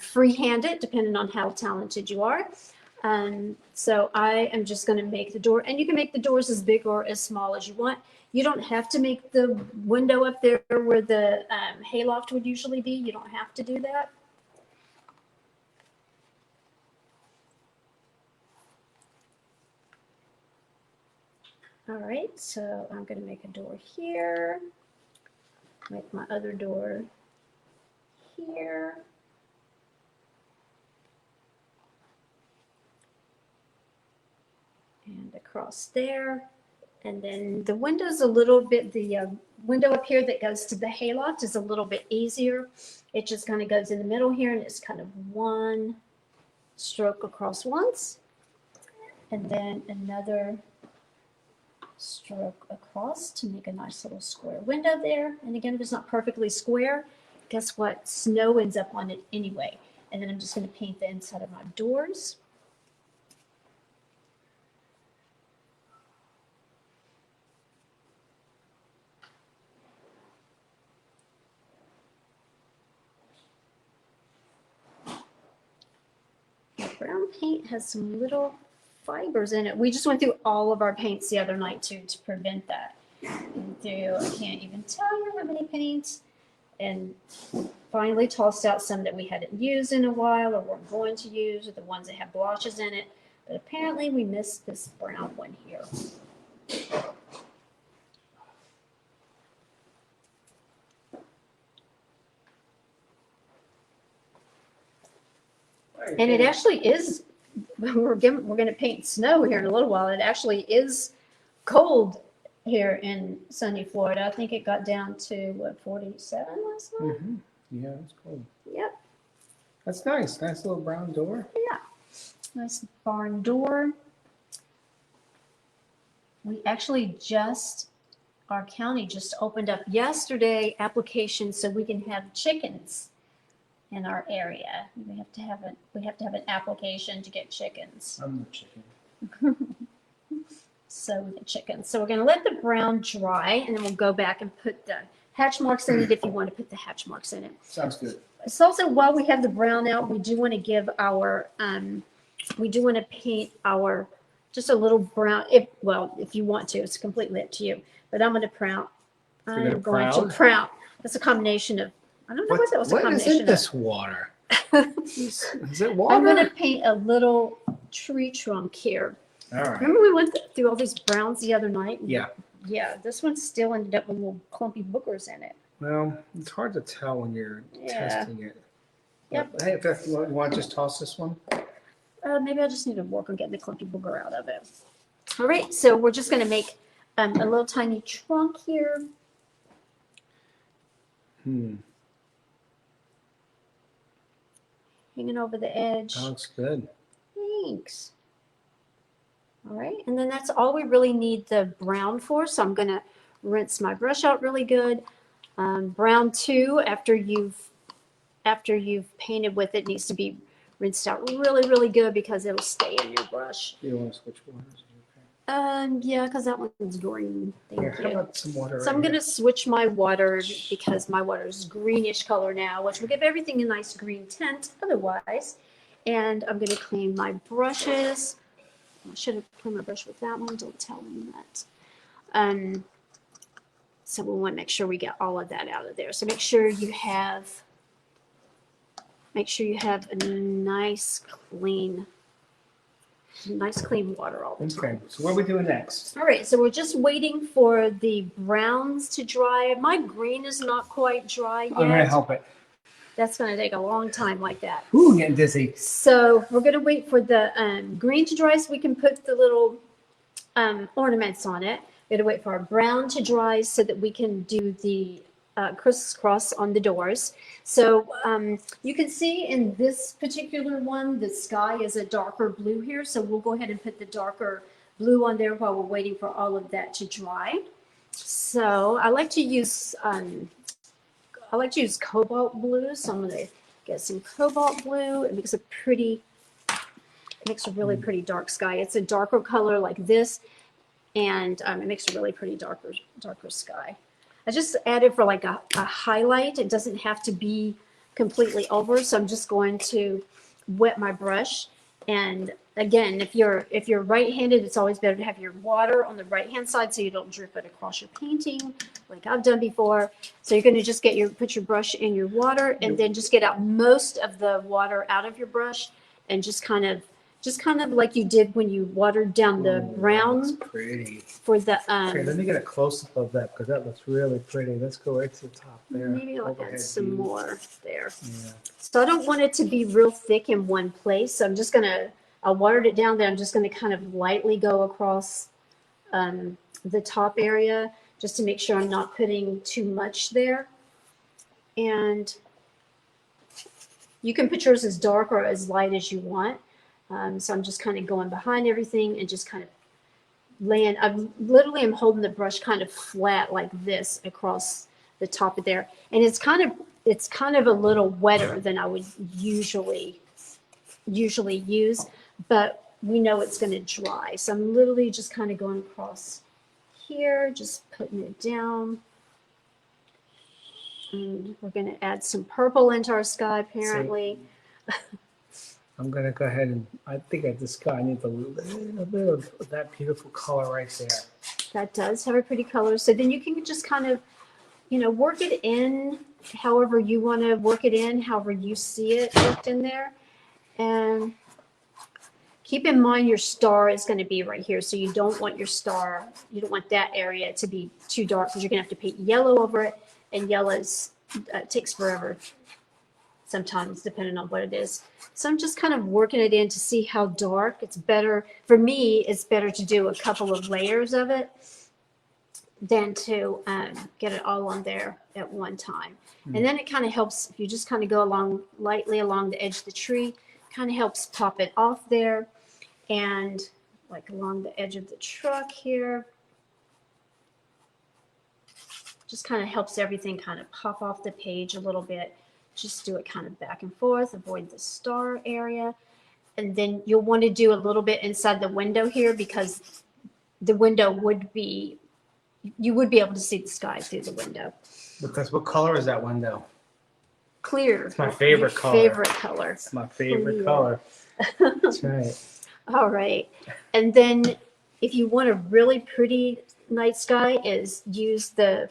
freehand it, depending on how talented you are. So I am just going to make the door, and you can make the doors as big or as small as you want. You don't have to make the window up there where the hayloft would usually be. You don't have to do that. All right, so I'm going to make a door here, make my other door here. And across there. And then the window's a little bit, the window up here that goes to the hayloft is a little bit easier. It just kind of goes in the middle here, and it's kind of one stroke across once, and then another stroke across to make a nice little square window there. And again, if it's not perfectly square, guess what? Snow ends up on it anyway. And then I'm just going to paint the inside of my doors. Brown paint has some little fibers in it. We just went through all of our paints the other night too, to prevent that. I can't even tell you how many paints, and finally tossed out some that we hadn't used in a while or weren't going to use, or the ones that have blotches in it. But apparently we missed this brown one here. And it actually is, we're going to paint snow here in a little while. It actually is cold here in sunny Florida. I think it got down to, what, 47 last night? Mm-hmm. Yeah, it's cold. Yep. That's nice. Nice little brown door. Yeah. Nice barn door. We actually our county just opened up yesterday applications so we can have chickens in our area. We have to have an application to get chickens. I'm the chicken. So we get chickens. So we're going to let the brown dry, and then we'll go back and put the hatch marks in it if you want to put the hatch marks in it. Sounds good. So also, while we have the brown out, we do want to give our, we do want to paint our, just a little brown, if you want to, it's completely up to you. But I'm going to prout. I'm going to prout. That's a combination of, I don't know what that was a combination of. What is in this water? Is it water? I'm going to paint a little tree trunk here. All right. Remember we went through all these browns the other night? Yeah. Yeah, this one still ended up with little clumpy boogers in it. Well, it's hard to tell when you're testing it. Yep. Hey, if you want to just toss this one? Maybe I just need to work on getting the clumpy booger out of it. All right, so we're just going to make a little tiny trunk here. Hanging over the edge. That looks good. Thanks. All right, and then that's all we really need the brown for. So I'm going to rinse my brush out really good. Brown too, after you've painted with it, needs to be rinsed out really, really good because it'll stay in your brush. You want to switch waters? Yeah, because that one's green. Here, Thank how you. about some water? So I'm gonna switch my water because my water is greenish color now, which will give everything a nice green tint otherwise. And I'm gonna clean my brushes. I should have cleaned my brush with that one, don't tell me that. So we want to make sure we get all of that out of there. So make sure you have a nice clean water all the time. Okay, so what are we doing next? All right, so we're just waiting for the browns to dry. My green is not quite dry yet. I'm gonna help it. That's gonna take a long time like that. Ooh, getting dizzy. So we're gonna wait for the green to dry so we can put the little ornaments on it. We're gonna wait for our brown to dry so that we can do the crisscross on the doors. So you can see in this particular one, the sky is a darker blue here. So we'll go ahead and put the darker blue on there while we're waiting for all of that to dry. So I like to use cobalt blue. So I'm gonna get some cobalt blue. It makes a really pretty dark sky. It's a darker color like this, and it makes a really pretty darker sky. I just added for like a highlight. It doesn't have to be completely over, so I'm just going to wet my brush. And again, if you're right-handed, it's always better to have your water on the right-hand side so you don't drip it across your painting like I've done before. So you're going to just put your brush in your water and then just get out most of the water out of your brush and just kind of like you did when you watered down the brown That's pretty. for the Okay, let me get a close-up of that because that looks really pretty. Let's go right to the top there. maybe I'll Overhead add some view. more there. Yeah. So I don't want it to be real thick in one place. So I watered it down there. I'm just gonna kind of lightly go across the top area just to make sure I'm not putting too much there. And you can put yours as dark or as light as you want. So I'm just kind of going behind everything and just kind of I'm holding the brush kind of flat like this across the top of there. And it's kind of a little wetter than I would usually use, but we know it's going to dry. So I'm literally just kind of going across here, just putting it down. And we're going to add some purple into our sky apparently. I'm going to go ahead and I think at this sky I need a little bit of that beautiful color right there. That does have a pretty color. So then you can just kind of, work it in however you want to work it in, however you see it worked in there. And keep in mind your star is going to be right here. So you don't want that area to be too dark because you're going to have to paint yellow over it. And yellow takes forever sometimes depending on what it is. So I'm just kind of working it in to see how dark. It's better, for me, it's better to do a couple of layers of it than to get it all on there at one time. And then it kind of helps if you just kind of go lightly along the edge of the tree, kind of helps pop it off there. And like along the edge of the truck here, just kind of helps everything kind of pop off the page a little bit. Just do it kind of back and forth, avoid the star area. And then you'll want to do a little bit inside the window here because the window you would be able to see the sky through the window. Because what color is that window? Clear. It's my favorite Your color. Favorite color. It's my favorite Clear. color. That's right. All right. And then if you want a really pretty night sky is use the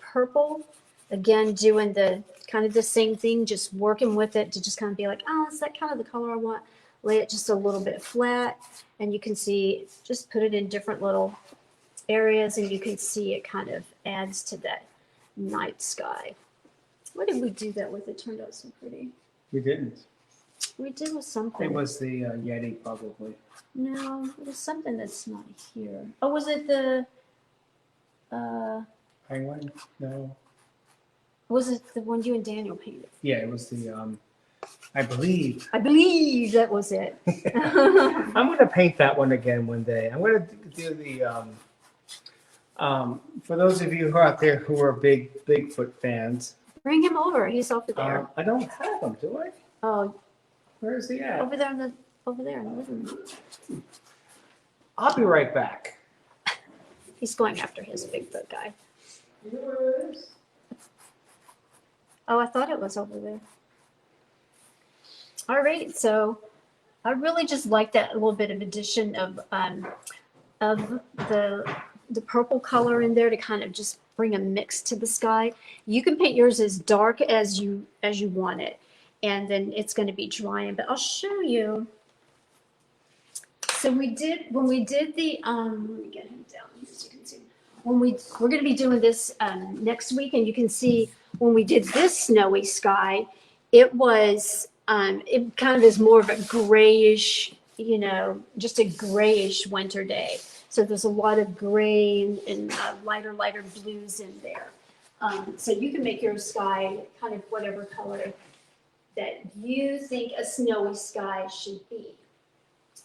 purple. Again, doing the kind of the same thing, just working with it to just kind of be like, oh, is that kind of the color I want? Lay it just a little bit flat, and you can see, just put it in different little areas, and you can see it kind of adds to that night sky. What did we do that with? It turned out so pretty. We didn't. We did with something. It was the Yeti, probably. No, it was something that's not here. Oh, was it the? Penguin? No. Was it the one you and Daniel painted? Yeah, it was the. I believe. I believe that was it. I'm gonna paint that one again one day. I'm gonna do the. For those of you who are out there who are big Bigfoot fans, Bring him over. He's over there. I don't have them, do I? Oh, Where is he at? Over there in the living room. I'll be right back. He's going after his Bigfoot guy. Oh, I thought it was over there. All right, so I really just like that little bit of addition of the purple color in there to kind of just bring a mix to the sky. You can paint yours as dark as you want it, and then it's going to be drying. But I'll show you. So when we did the let me get him down here so you can see. We're going to be doing this next week, and you can see when we did this snowy sky, it was it kind of is more of a grayish, just a grayish winter day. So there's a lot of gray and lighter blues in there. So you can make your sky kind of whatever color that you think a snowy sky should be.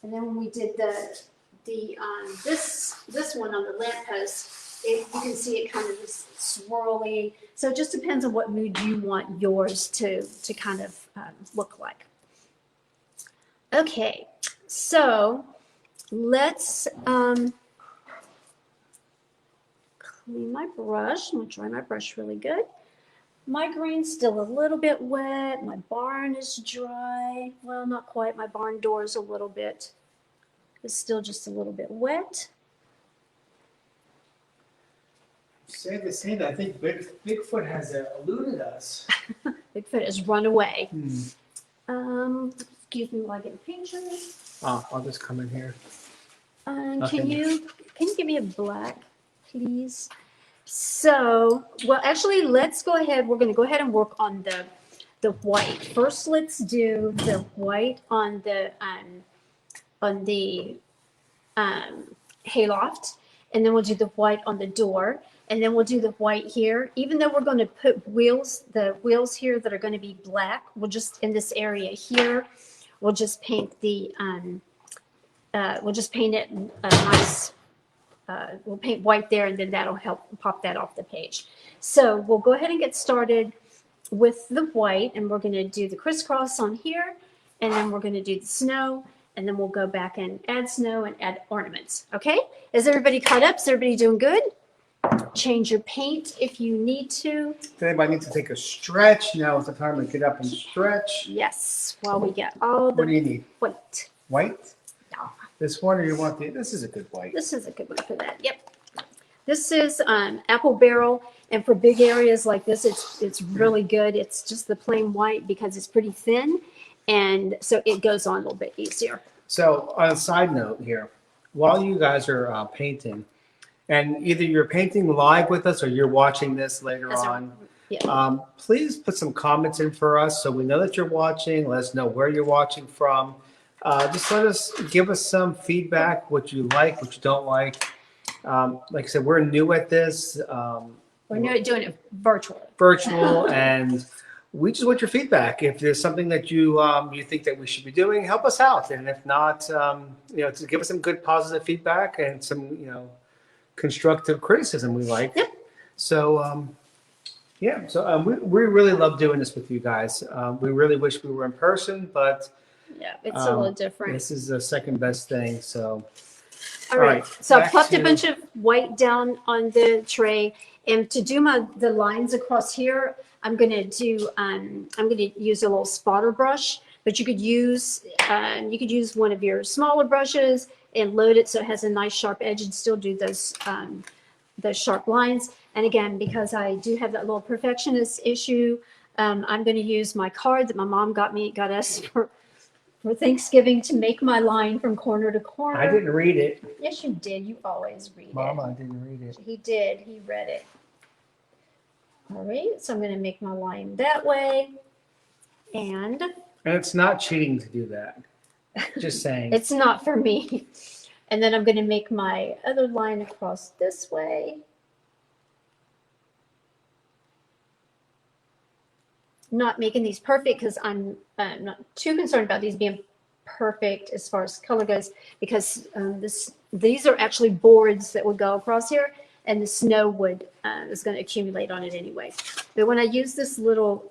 And then when we did this one on the lamppost, you can see it kind of is swirly. So it just depends on what mood you want yours to kind of look like. Okay, so let's clean my brush. I'm gonna dry my brush really good. My green's still a little bit wet. My barn is dry. Well, not quite. My barn door is a little bit, it's still just a little bit wet. Sad to say that I think Bigfoot has eluded us. Bigfoot has run away. Excuse me while I get a picture. Oh, I'll just come in here. Can Nothing. you give me a black, please? So, well, actually, let's go ahead. We're going to go ahead and work on the white. First, let's do the white on the hayloft, and then we'll do the white on the door, and then we'll do the white here. Even though we're going to put the wheels here that are going to be black, we'll just in this area here, we'll just paint the we'll just paint it a nice. We'll paint white there, and then that'll help pop that off the page. So we'll go ahead and get started with the white, and we're going to do the crisscross on here, and then we're going to do the snow, and then we'll go back and add snow and add ornaments. Okay? Is everybody caught up? Is everybody doing good? Change your paint if you need to. If anybody needs to take a stretch, now is the time to get up and stretch. Yes, while we get all What do the you need? white. White? Yeah. This one, or you want this is a good white. This is a good one for that. Yep. This is apple barrel, and for big areas like this, it's really good. It's just the plain white because it's pretty thin, and so it goes on a little bit easier. So on a side note here, while you guys are painting, and either you're painting live with us or you're watching this later That's right. on, Yeah. please put some comments in for us so we know that you're watching. Let us know where you're watching from. Just give us some feedback, what you like, what you don't like. Like I said, we're new at this. We're doing it virtually. Virtual, and we just want your feedback. If there's something that you think that we should be doing, help us out. And if not, to give us some good positive feedback and some, constructive criticism we like. Yep. So, we really love doing this with you guys. We really wish we were in person, but Yeah, it's a little different. this is the second best thing. So, All right. So I back plopped a to- bunch of white down on the tray, and to do the lines across here, I'm gonna use a little spotter brush, but you could use one of your smaller brushes and load it so it has a nice sharp edge and still do those sharp lines. And again, because I do have that little perfectionist issue, I'm going to use my card that my mom got us for Thanksgiving to make my line from corner to corner. I didn't read it. Yes, you did. You always read Mama, it. I didn't read it. He did. He read it. All right. So I'm going to make my line that way. And And it's not cheating to do that. Just saying. it's not for me. And then I'm going to make my other line across this way. Not making these perfect because I'm not too concerned about these being perfect as far as color goes, because these are actually boards that would go across here, and the snow is going to accumulate on it anyway. But when I use this little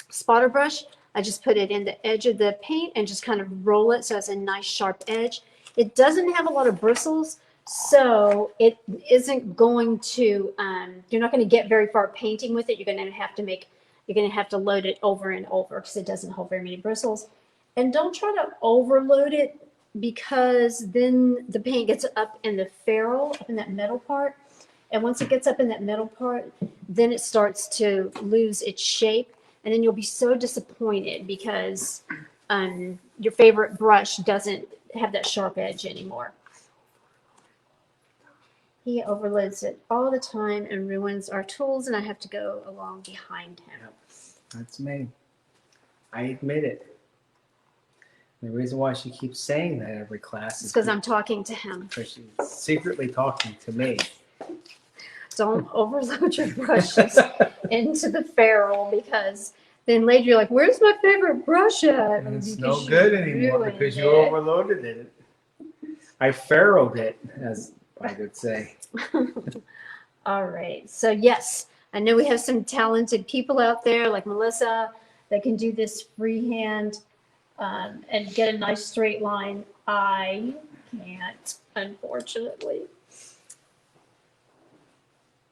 spotter brush, I just put it in the edge of the paint and just kind of roll it so it's a nice sharp edge. It doesn't have a lot of bristles, so it isn't going to, you're not going to get very far painting with it. You're going to have to load it over and over because it doesn't hold very many bristles. And don't try to overload it because then the paint gets up in the ferrule, up in that metal part. And once it gets up in that metal part, then it starts to lose its shape. And then you'll be so disappointed because your favorite brush doesn't have that sharp edge anymore. He overloads it all the time and ruins our tools, and I have to go along behind him. Yep, that's me. I admit it. The reason why she keeps saying that every class It's is because I'm talking to him. because she's secretly talking to me. Don't overload your brushes into the ferrule because then later you're like, where's my favorite brush at? And it's Because no you good anymore ruined because you it. overloaded it. I farrowed it, as I would say. All right. So yes, I know we have some talented people out there like Melissa that can do this freehand and get a nice straight line. I can't, unfortunately.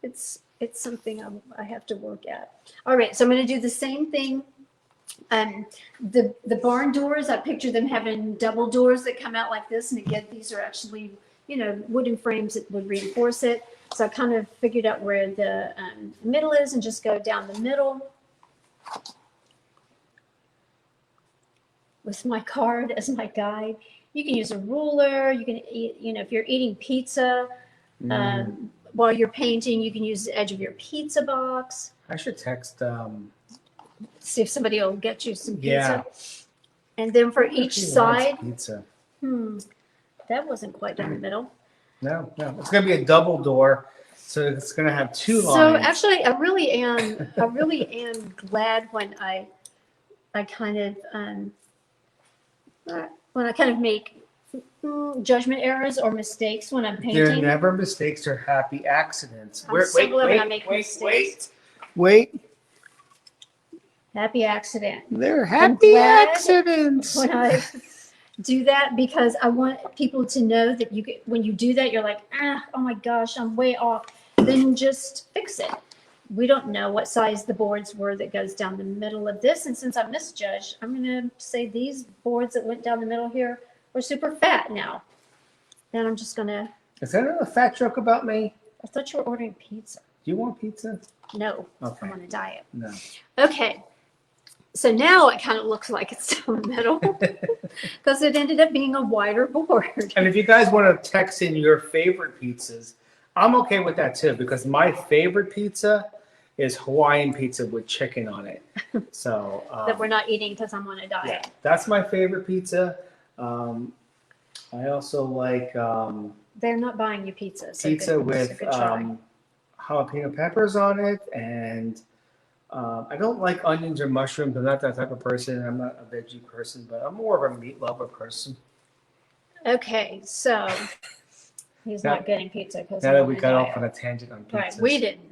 It's something I have to work at. All right, so I'm going to do the same thing. The barn doors, I picture them having double doors that come out like this, and again, these are actually, you know, wooden frames that would reinforce it. So I kind of figured out where the middle is and just go down the middle with my card as my guide. You can use a ruler. You can eat, you know, if you're eating pizza while you're painting, you can use the edge of your pizza box. I should text. See if somebody will get you some pizza. Yeah. And then for If each she wants side, pizza. that wasn't quite down the middle. No, it's gonna be a double door, so it's gonna have two So lines. actually, I really am glad when I kind of make judgment errors or mistakes when I'm There are painting. never mistakes or happy accidents. I'm so glad when I make mistakes. Wait, Happy accident. they're I'm happy glad accidents. When I do that because I want people to know that when you do that, you're like, oh my gosh, I'm way off. Then just fix it. We don't know what size the boards were that goes down the middle of this. And since I misjudged, I'm going to say these boards that went down the middle here were super fat now. And I'm just going to, Is that a fat joke about me? I thought you were ordering pizza. Do you want pizza? No, Okay. I'm on a diet. No. Okay. So now it kind of looks like it's down the middle because it ended up being a wider board. And if you guys want to text in your favorite pizzas, I'm okay with that too because my favorite pizza is Hawaiian pizza with chicken on it. So That we're not eating because I'm on a diet. yeah, that's my favorite pizza. I also like They're not buying you pizza. So pizza good, with so good try. jalapeno peppers on it, and I don't like onions or mushrooms. I'm not that type of person. I'm not a veggie person, but I'm more of a meat lover person. Okay, so he's Now- not getting pizza because Now that we got off on a tangent on pizzas. Right, we didn't.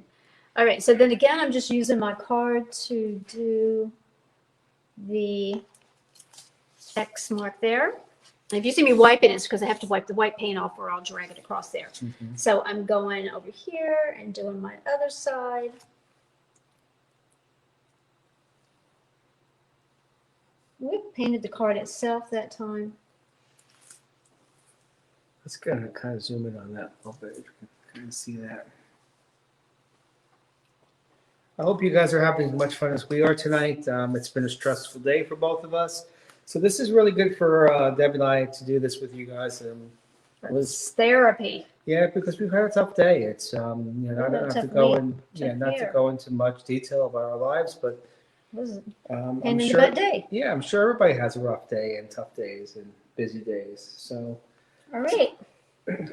All right, so then again, I'm just using my card to do the X mark there. And if you see me wipe it, it's because I have to wipe the white paint off or I'll drag it across there. Mhm. So I'm going over here and doing my other side. We painted the card itself that time. Let's kind of zoom in on that a little bit. You can kind of see that. I hope you guys are having as much fun as we are tonight. It's been a stressful day for both of us. So this is really good for Deb and I to do this with you guys. It's therapy. Yeah, because we've had a tough day. It's I don't have to Tough go week, in, tough not to year. go into much detail about our lives, but It was I'm an sure. bad day. Yeah, I'm sure everybody has a rough day and tough days and busy days. So All right.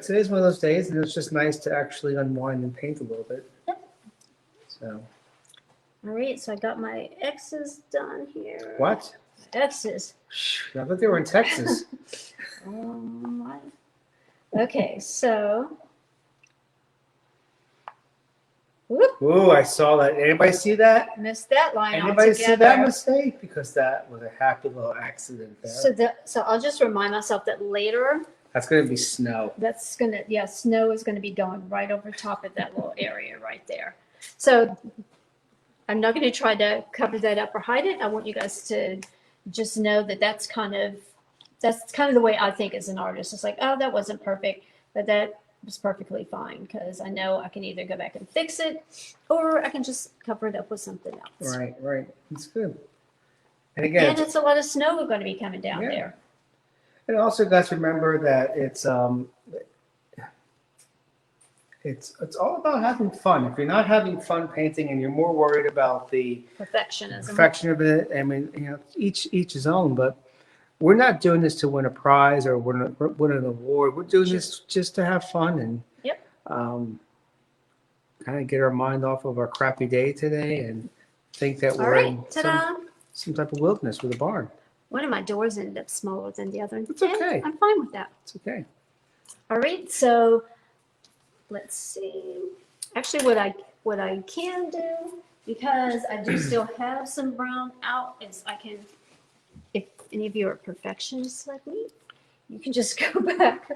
today's one of those days, and it's just nice to actually unwind and paint a little bit. Yep. So All right, so I got my X's done here. what? X's. I thought they were in Texas. Okay, so Whoop, Ooh, I saw that. Anybody see that? missed that line Anybody see that altogether. mistake? Because that was a happy little accident there. So I'll just remind myself that later, That's gonna be snow. snow is gonna be going right over top of that little area right there. So I'm not gonna try to cover that up or hide it. I want you guys to just know that that's kind of the way I think as an artist. It's like, oh, that wasn't perfect, but that was perfectly fine because I know I can either go back and fix it or I can just cover it up with something else. Right, right. It's good. And And again, it's a lot of snow going to be coming down Yeah. there. and also guys remember that it's all about having fun. If you're not having fun painting and you're more worried about the Perfectionism. perfection of it, I mean, each his own, but we're not doing this to win a prize or win an award. We're doing this just to have fun and Yep. kind of get our mind off of our crappy day today and think that All we're right, in ta-da! some type of wilderness with a barn. One of my doors ended up smaller than the other. It's okay. I'm fine with that. It's okay. All right, so let's see. Actually, what I can do, because I do still have some brown out, is I can, if any of you are perfectionists like me, you can just go back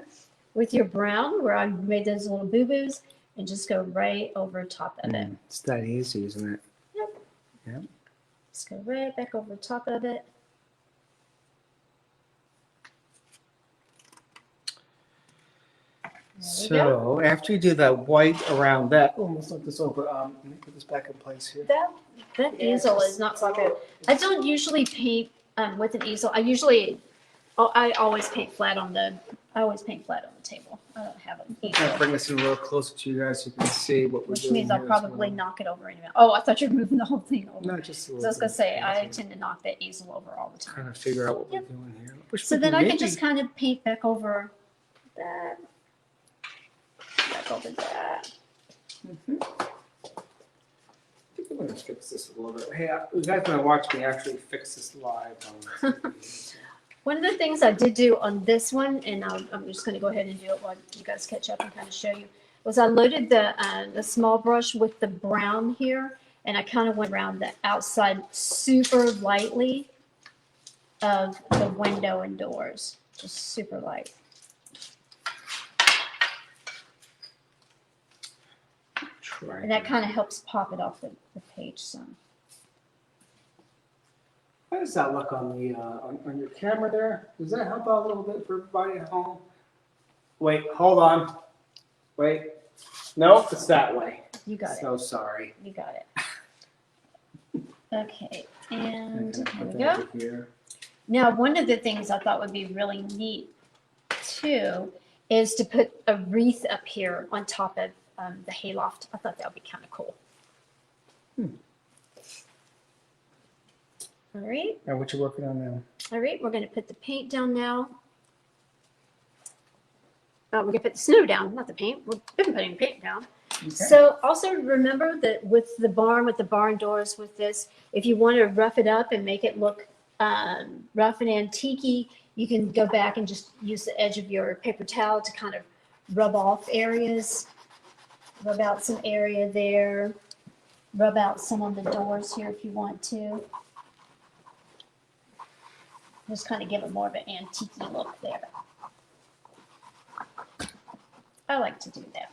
with your brown where I made those little boo-boos and just go right over top of it. It's that easy, isn't it? Just go right back over top of it. There we go. So after you do that white around that, oh, let's look this over. Let me put this back in place here. That easel is not so good. I don't usually paint with an easel. I always paint flat on the table. I don't have an I'm trying to easel, bring this in a little closer to you guys so you can see what we're which doing. means I'll here as probably well. knock it over anyway. Oh, I thought you were moving the whole thing over. No, just a So little I was gonna bit. say I tend to knock that easel over all the time. Trying to figure out what Yep. we're doing here. Wish So we then could I can maybe- just kind of paint back over that. Back over that. I think I'm gonna fix this a little bit. Hey, you guys gonna watch me actually fix this live on One of the things I did do on this one, and I'm just going to go ahead and do it while you guys catch up and kind of show you, was I loaded the small brush with the brown here, and I kind of went around the outside super lightly of the window and doors, just super light. Try. And that kind of helps pop it off the page some. How does that look on the on your camera there? Does that help out a little bit for everybody at home? Wait, hold on. Wait. No, it's that way. You got it. So sorry. You got it. Okay, and Okay, here put we that go. over here. Now, one of the things I thought would be really neat too is to put a wreath up here on top of the hayloft. I thought that would be kind of cool. All right, Now, what you working on now? all right, we're going to put the paint down now. We're going to put the snow down, not the paint. We've been putting paint down. Okay. So also remember that with the barn doors with this, if you want to rough it up and make it look rough and antique-y, you can go back and just use the edge of your paper towel to kind of rub off areas, rub out some area there, rub out some on the doors here if you want to. Just kind of give it more of an antique-y look there. I like to do that.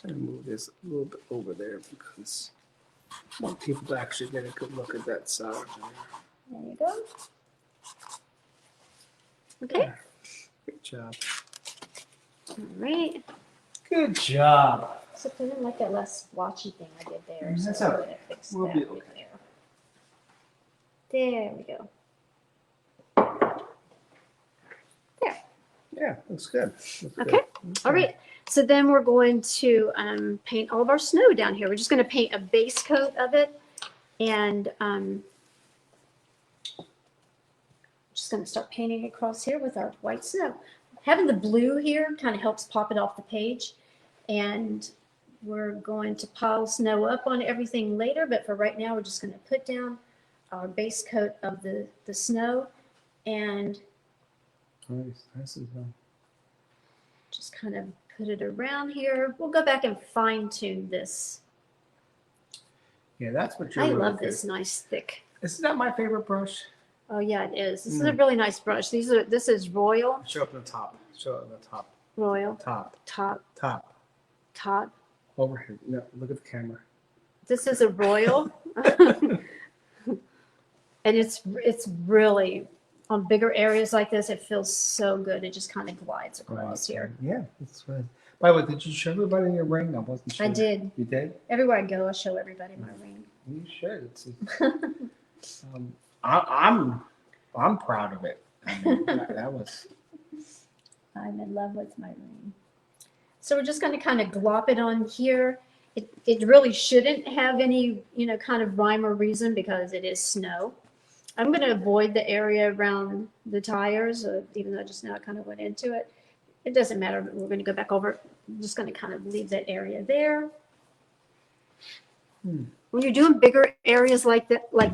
I'm gonna move this a little bit over there because I want people to actually get a good look at that side. There you go. Okay, Good job. all right. Good job. So put in like that less splotchy thing I did there. That's So all I'm right. gonna fix We'll that be right okay. there. There we go. There. Yeah, looks good. Looks Okay. good. All right. So then we're going to paint all of our snow down here. We're just going to paint a base coat of it, and just going to start painting across here with our white snow. Having the blue here kind of helps pop it off the page, and we're going to pile snow up on everything later, but for right now we're just going to put down our base coat of the snow and Nice. Nice as well. just Just kind of put it around here. We'll go back and fine tune this. Yeah, that's what you're I really love good. this nice thick. Isn't that my favorite brush? Oh yeah, it is. This is a really nice brush. This is Royal, Show up the top. Show up the top. Royal, Top. top, Top. top. Over here. No, look at the camera. This is a Royal. And it's really, on bigger areas like this, it feels so good. It just kind of glides across here. Yeah, that's right. By the way, did you show everybody your ring? I wasn't sure. I did. You did? Everywhere I go, I show everybody my ring. You should. I'm proud of it. I mean, that was. I'm in love with my ring. So we're just going to kind of glop it on here. It really shouldn't have any, kind of rhyme or reason because it is snow. I'm going to avoid the area around the tires, even though just now I kind of went into it. It doesn't matter. We're going to go back over. I'm just going to kind of leave that area there. When you're doing bigger areas like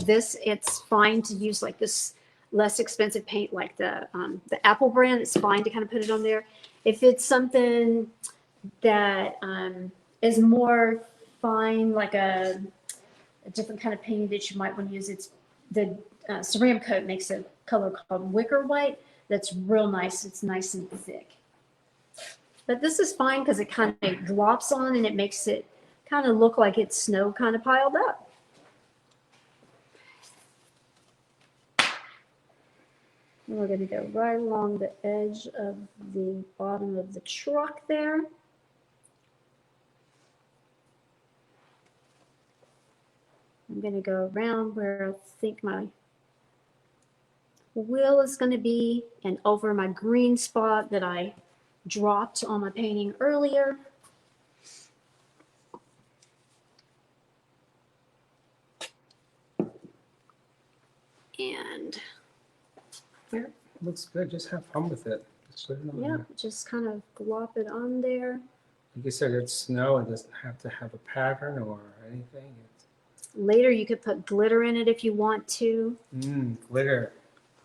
this, it's fine to use like this less expensive paint, like the Apple brand. It's fine to kind of put it on there. If it's something that is more fine, like a different kind of paint that you might want to use, it's the Ceramcoat makes a color called Wicker White. That's real nice. It's nice and thick. But this is fine because it kind of glops on and it makes it kind of look like it's snow kind of piled up. And we're going to go right along the edge of the bottom of the truck there. I'm going to go around where I think my wheel is going to be and over my green spot that I dropped on my painting earlier. And Yeah, looks good. Just have fun with it. Just leave it on yeah, there. just kind of glop it on there. Like you said, it's snow. It doesn't have to have a pattern or anything. Later, you could put glitter in it if you want to. Glitter.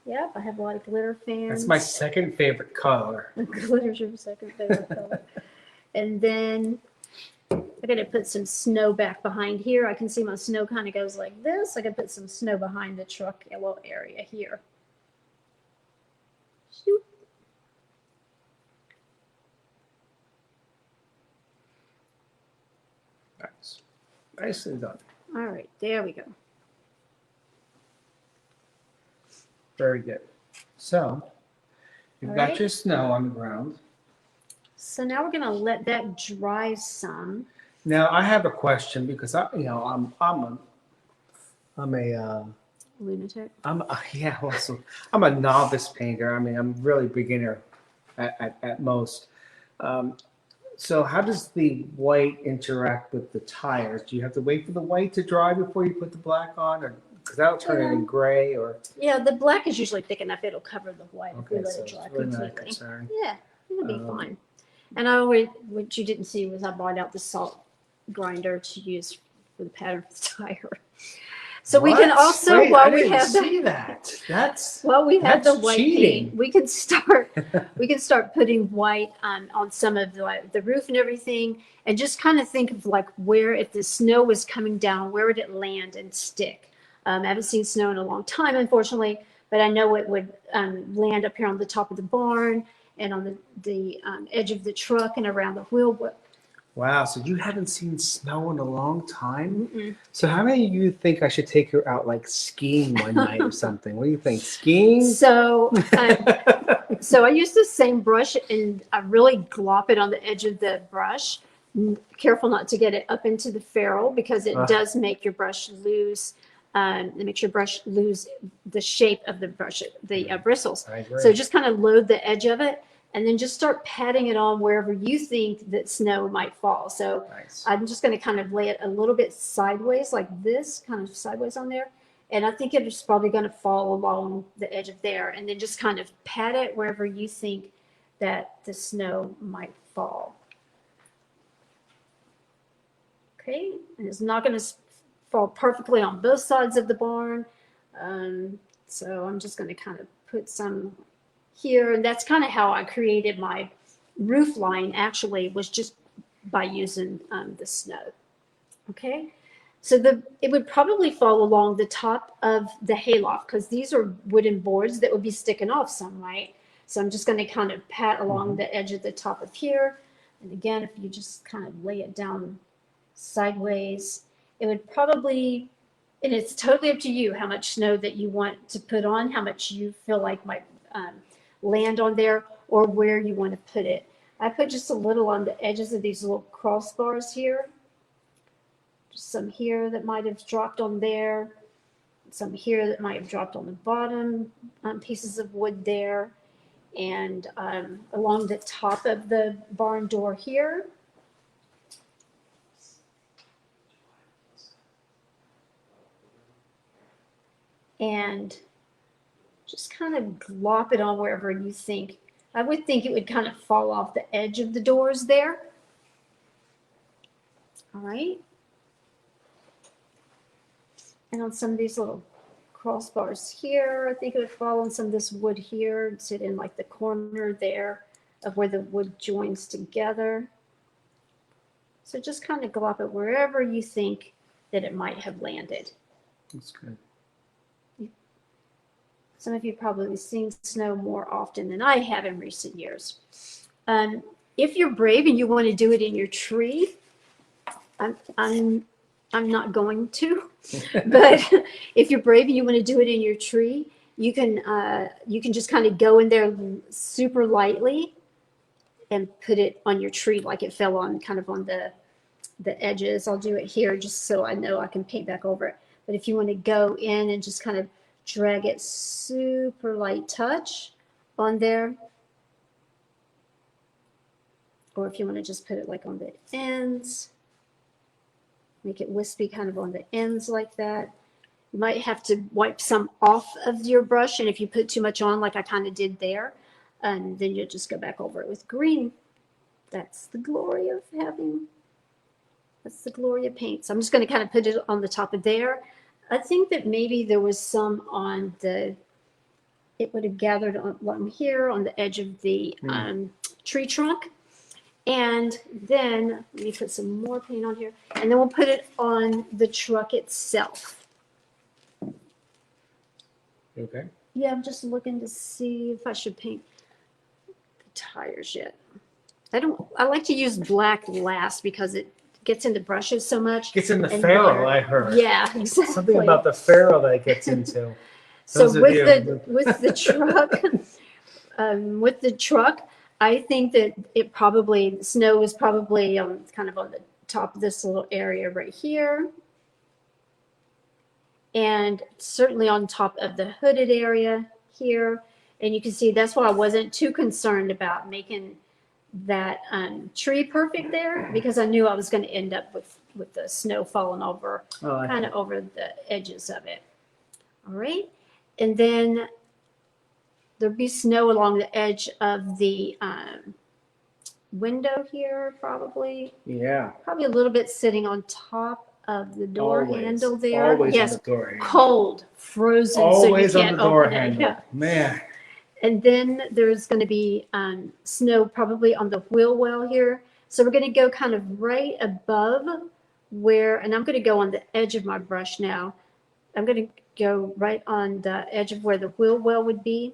Yep, I have a lot of glitter fans. That's my second favorite color. Glitter's your second favorite color. And then I'm going to put some snow back behind here. I can see my snow kind of goes like this. I can put some snow behind the truck yellow area here. Shoot. Nice. Nicely done. All right, there we go. Very good. So, you've All got right. your snow on the ground. So now we're going to let that dry some. Now, I have a question because I'm a novice painter. I mean, I'm really beginner at most. So how does the white interact with the tires? Do you have to wait for the white to dry before you put the black on, or because that'll turn it in gray? Or Yeah, the black is usually thick enough. It'll cover the white if we okay, let so it dry it's really not a completely. concern. Yeah, it'll be fine. And I always, what you didn't see was I brought out the salt grinder to use for the pattern of the tire. So we can What? also, Wait, I while we didn't have the see that. That's Well, we have the That's white cheating. paint. We can start putting white on some of the roof and everything, and just kind of think of like where, if the snow was coming down, where would it land and stick? I haven't seen snow in a long time, unfortunately, but I know it would land up here on the top of the barn and on the edge of the truck and around the wheel. wow. So you haven't seen snow in a long time. Mm-mm. So how many of you think I should take her out like skiing one night or something? What do you think? Skiing? So I use the same brush and I really glop it on the edge of the brush. Careful not to get it up into the ferrule because it does make your brush lose. It makes your brush lose the shape of the brush, the bristles. I agree. So just kind of load the edge of it and then just start patting it on wherever you think that snow might fall. So Nice. I'm just going to kind of lay it a little bit sideways like this, kind of sideways on there. And I think it's probably going to fall along the edge of there. And then just kind of pat it wherever you think that the snow might fall. Okay, and it's not going to fall perfectly on both sides of the barn. So I'm just going to kind of put some here. And that's kind of how I created my roof line actually was just by using the snow. Okay, so it would probably fall along the top of the hayloft because these are wooden boards that would be sticking off some, right? So I'm just going to kind of pat along the edge of the top of here. And again, if you just kind of lay it down sideways, it would probably, and it's totally up to you how much snow that you want to put on, how much you feel like might land on there, or where you want to put it. I put just a little on the edges of these little crossbars here. Just some here that might have dropped on there. Some here that might have dropped on the bottom, pieces of wood there. And along the top of the barn door here. And just kind of glop it on wherever you think. I would think it would kind of fall off the edge of the doors there. All right. And on some of these little crossbars here, I think it would fall on some of this wood here and sit in like the corner there of where the wood joins together. So just kind of glop it wherever you think that it might have landed. That's good. Some of you probably seen snow more often than I have in recent years. If you're brave and you want to do it in your tree, I'm not going to, but if you're brave and you want to do it in your tree, you can just kind of go in there super lightly and put it on your tree like it fell on kind of on the edges. I'll do it here just so I know I can paint back over it. But if you want to go in and just kind of drag it super light touch on there, or if you want to just put it like on the ends, make it wispy kind of on the ends like that. You might have to wipe some off of your brush, and if you put too much on like I kind of did there, then you'll just go back over it with green. That's the glory of paint. So I'm just going to kind of put it on the top of there. I think that maybe there was some on it would have gathered on here on the edge of the tree trunk. And then let me put some more paint on here, and then we'll put it on the truck itself. Okay. Yeah, I'm just looking to see if I should paint the tires yet. I like to use black last because it gets into brushes so much. Gets in the and ferrule, water. I heard. Yeah, exactly. Something about the ferrule that it gets into. So Those of with you- the truck, I think that snow is probably kind of on the top of this little area right here. And certainly on top of the hooded area here. And you can see that's why I wasn't too concerned about making that tree perfect there, because I knew I was going to end up with the snow falling over, kind of over the edges of it. All right. And then there'll be snow along the edge of the window here, probably. Yeah. Probably a little bit sitting on top of the door handle there. Always Yes, on the door handle. cold, frozen, Always so you on can't the door open it. handle. Yeah. Man. And then there's going to be snow probably on the wheel well here. So we're going to go kind of right above where, and I'm going to go on the edge of my brush now. I'm going to go right on the edge of where the wheel well would be.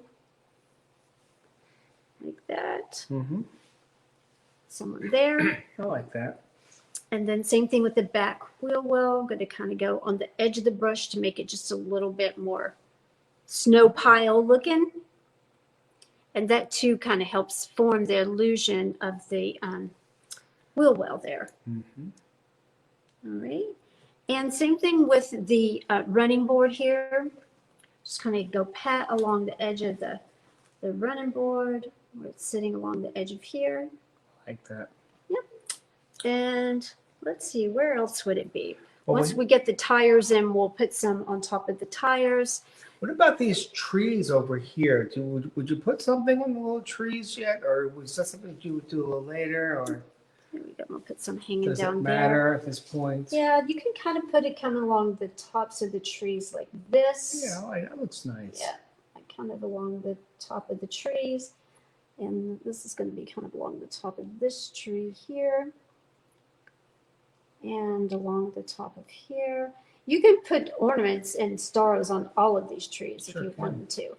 Like that. Mm-hmm. Somewhere there. I like that. And then same thing with the back wheel well. I'm going to kind of go on the edge of the brush to make it just a little bit more snow pile looking. And that too kind of helps form the illusion of the wheel well there. Mm-hmm. All right. And same thing with the running board here. Just kind of go pat along the edge of the running board where it's sitting along the edge of here. Like that. Yep. And let's see, where else would it be? Well, Once we get the tires in, we'll put some on top of the tires. What about these trees over here? Would you put something on the little trees yet, or was that something you would do a little later, or There we go. We'll put some hanging does it down there. matter at this point? Yeah, you can kind of put it kind of along the tops of the trees like this. Yeah, that looks nice. Yeah, like kind of along the top of the trees. And this is going to be kind of along the top of this tree here. And along the top of here. You can put ornaments and stars on all of these trees if Sure you can. want to.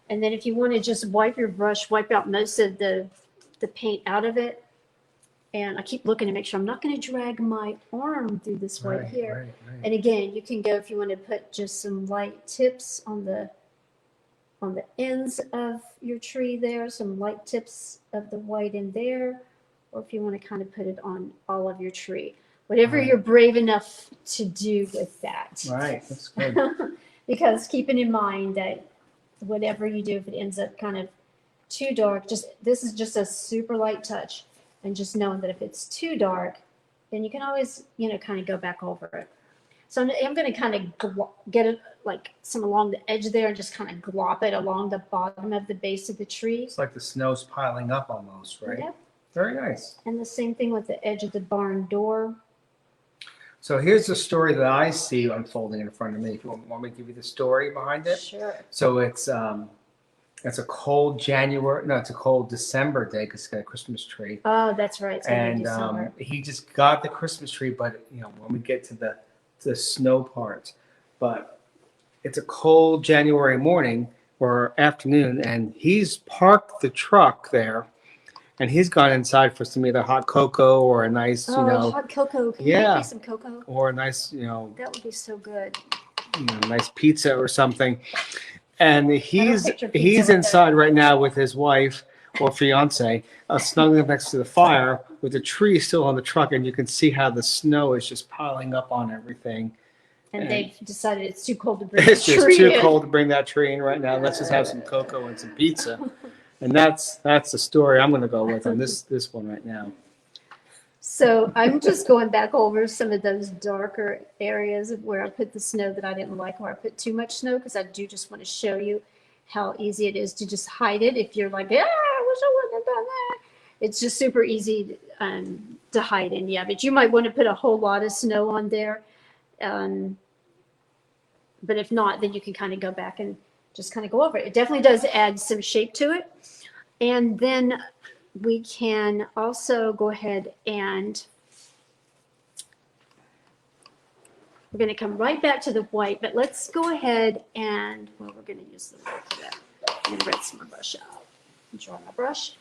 And then if you want to just wipe your brush, wipe out most of the paint out of it. And I keep looking to make sure I'm not going to drag my arm through this white here. Right. And again, you can go if you want to put just some light tips on the ends of your tree there, some light tips of the white in there, or if you want to kind of put it on all of your tree. Whatever Right. you're brave enough to do with that. Right, that's good. Because keeping in mind that whatever you do, if it ends up kind of too dark, this is just a super light touch. And just knowing that if it's too dark, then you can always, kind of go back over it. So I'm going to kind of get it like some along the edge there and just kind of glop it along the bottom of the base of the tree. It's like the snow's piling up almost, right? Yep. Very nice. And the same thing with the edge of the barn door. So here's the story that I see unfolding in front of me. If you want me to give you the story behind it. Sure. So it's a cold it's a cold December day because it's got a Christmas tree. Oh, that's right. It's gonna be And December. he just got the Christmas tree, but when we get to the snow part, but it's a cold January morning or afternoon, and he's parked the truck there, and he's gone inside for some either hot cocoa or a nice, hot cocoa. Can you make yeah. me some cocoa? or a nice, That would be so good. nice pizza or something. And he's picture pizza with inside right now with his wife or fiance, snuggling up next to the fire with the tree still on the truck, and you can see how the snow is just piling up on everything. And they've decided it's too cold to bring It's the just tree too in. cold to bring that tree in right now. Let's just have some cocoa and some pizza. And that's the story I'm going to go with on this one right now. So I'm just going back over some of those darker areas of where I put the snow that I didn't like, or I put too much snow, because I do just want to show you how easy it is to just hide it. If you're like, yeah, I wish I wouldn't have done that. It's just super easy to hide in, yeah. But you might want to put a whole lot of snow on there. But if not, then you can kind of go back and just kind of go over it. It definitely does add some shape to it. And then we can also go ahead and we're going to come right back to the white, but let's go ahead and, well, we're going to use the red for that. I'm going to rinse my brush out and draw my brush.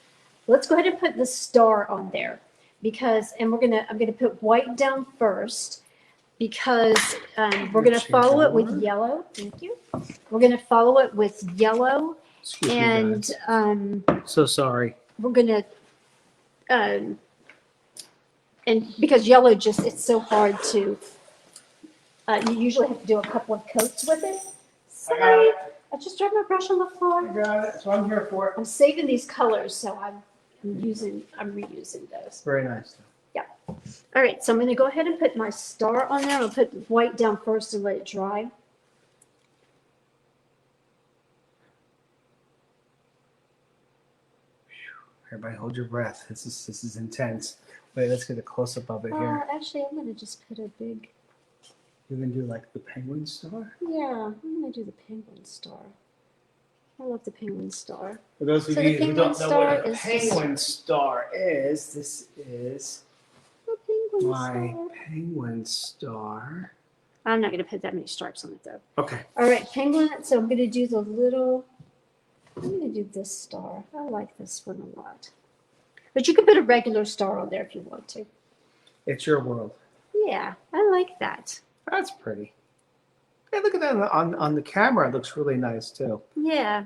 Let's go ahead and put the star on there because, and I'm going to put white down first because we're going to follow it with yellow. Thank you. We're going to follow it with yellow. Excuse me, And guys. So sorry. we're gonna, and because yellow it's so hard to, you usually have to do a couple of coats with it. Sorry, I just dropped my brush on the floor. got it. So I'm here for it. I'm saving these colors, so I'm reusing those. Very nice. All right, so I'm gonna go ahead and put my star on there. I'll put white down first and let it dry. Everybody hold your breath. This is intense. Wait, let's get a close up of it here. Actually, I'm gonna just put a big, You're gonna do like the penguin star? yeah, I'm gonna do the penguin star. I love the penguin star. For those of So the you who penguin don't know star what a is penguin star is, this is The penguin my star. penguin star. I'm not gonna put that many stripes on it though. Okay. All right, penguin. So I'm gonna do I'm gonna do this star. I like this one a lot. But you can put a regular star on there if you want to. It's your world. Yeah, I like that. That's pretty. Hey, look at that on the camera. It looks really nice too. Yeah,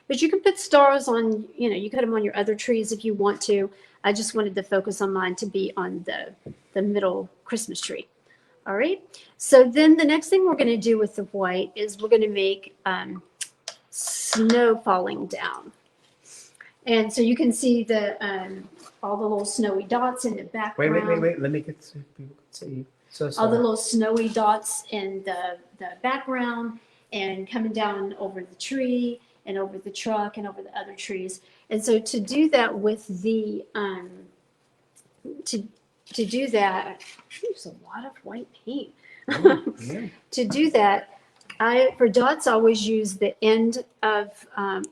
but you can put stars on, you put them on your other trees if you want to. I just wanted to focus on mine to be on the middle Christmas tree. All right, so then the next thing we're going to do with the white is we're going to make snow falling down. And so you can see all the little snowy dots in the background. Wait. Let me get so people can see you. So All the sorry. little snowy dots in the background and coming down over the tree and over the truck and over the other trees. And so to do that with the, to do that, there's a lot of white paint. Yeah. To do that, for dots, I always use the end of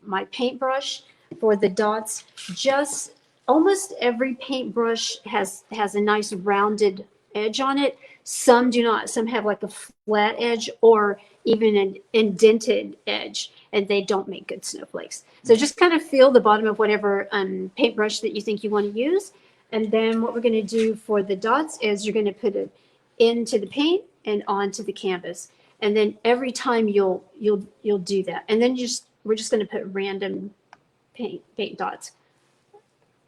my paintbrush, for the dots, just almost every paintbrush has a nice rounded edge on it. Some do not. Some have like a flat edge or even an indented edge, and they don't make good snowflakes. So just kind of feel the bottom of whatever paintbrush that you think you want to use. And then what we're going to do for the dots is you're going to put it into the paint and onto the canvas. And then every time you'll do that. And then we're just going to put random paint dots.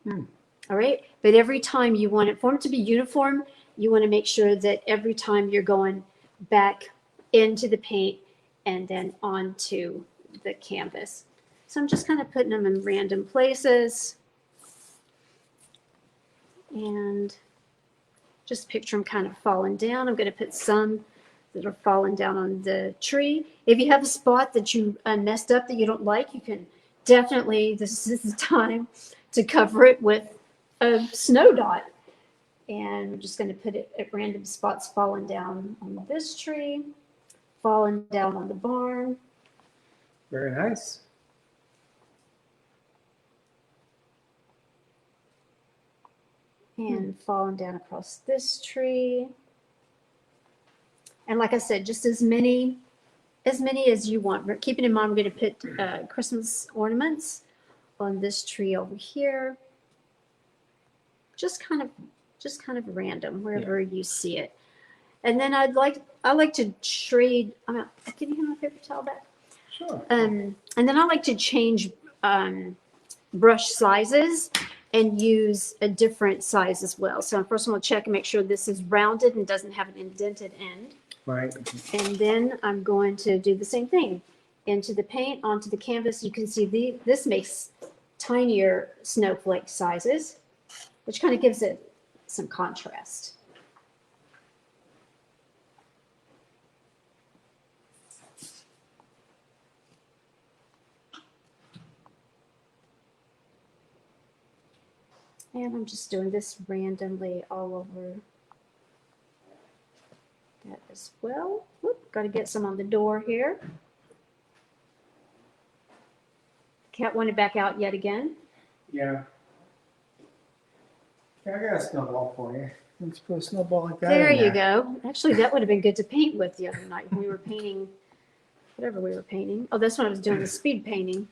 All right. But every time you want it for them to be uniform, you want to make sure that every time you're going back into the paint and then onto the canvas. So I'm just kind of putting them in random places. And just picture them kind of falling down. I'm going to put some that are falling down on the tree. If you have a spot that you messed up that you don't like, you can definitely, this is the time to cover it with a snow dot. And I'm just going to put it at random spots falling down on this tree, falling down on the barn. Very nice. And falling down across this tree. And like I said, just as many as you want. But keeping in mind, we're going to put Christmas ornaments on this tree over here. Just kind of random wherever you see it. And then I like to trade. Can you have my paper towel back? Sure. And then I like to change brush sizes and use a different size as well. So first I'm going to check and make sure this is rounded and doesn't have an indented end. Right. And then I'm going to do the same thing. Into the paint, onto the canvas. You can see this makes tinier snowflake sizes, which kind of gives it some contrast. And I'm just doing this randomly all over that as well. Whoop, got to get some on the door here. Cat wanted back out yet again. Yeah. Yeah, I got a snowball for you. Let's put a snowball like that. There in you go. Actually, that would have been good to paint with the other night when we were painting whatever we were painting. Oh, that's when I was doing the speed painting.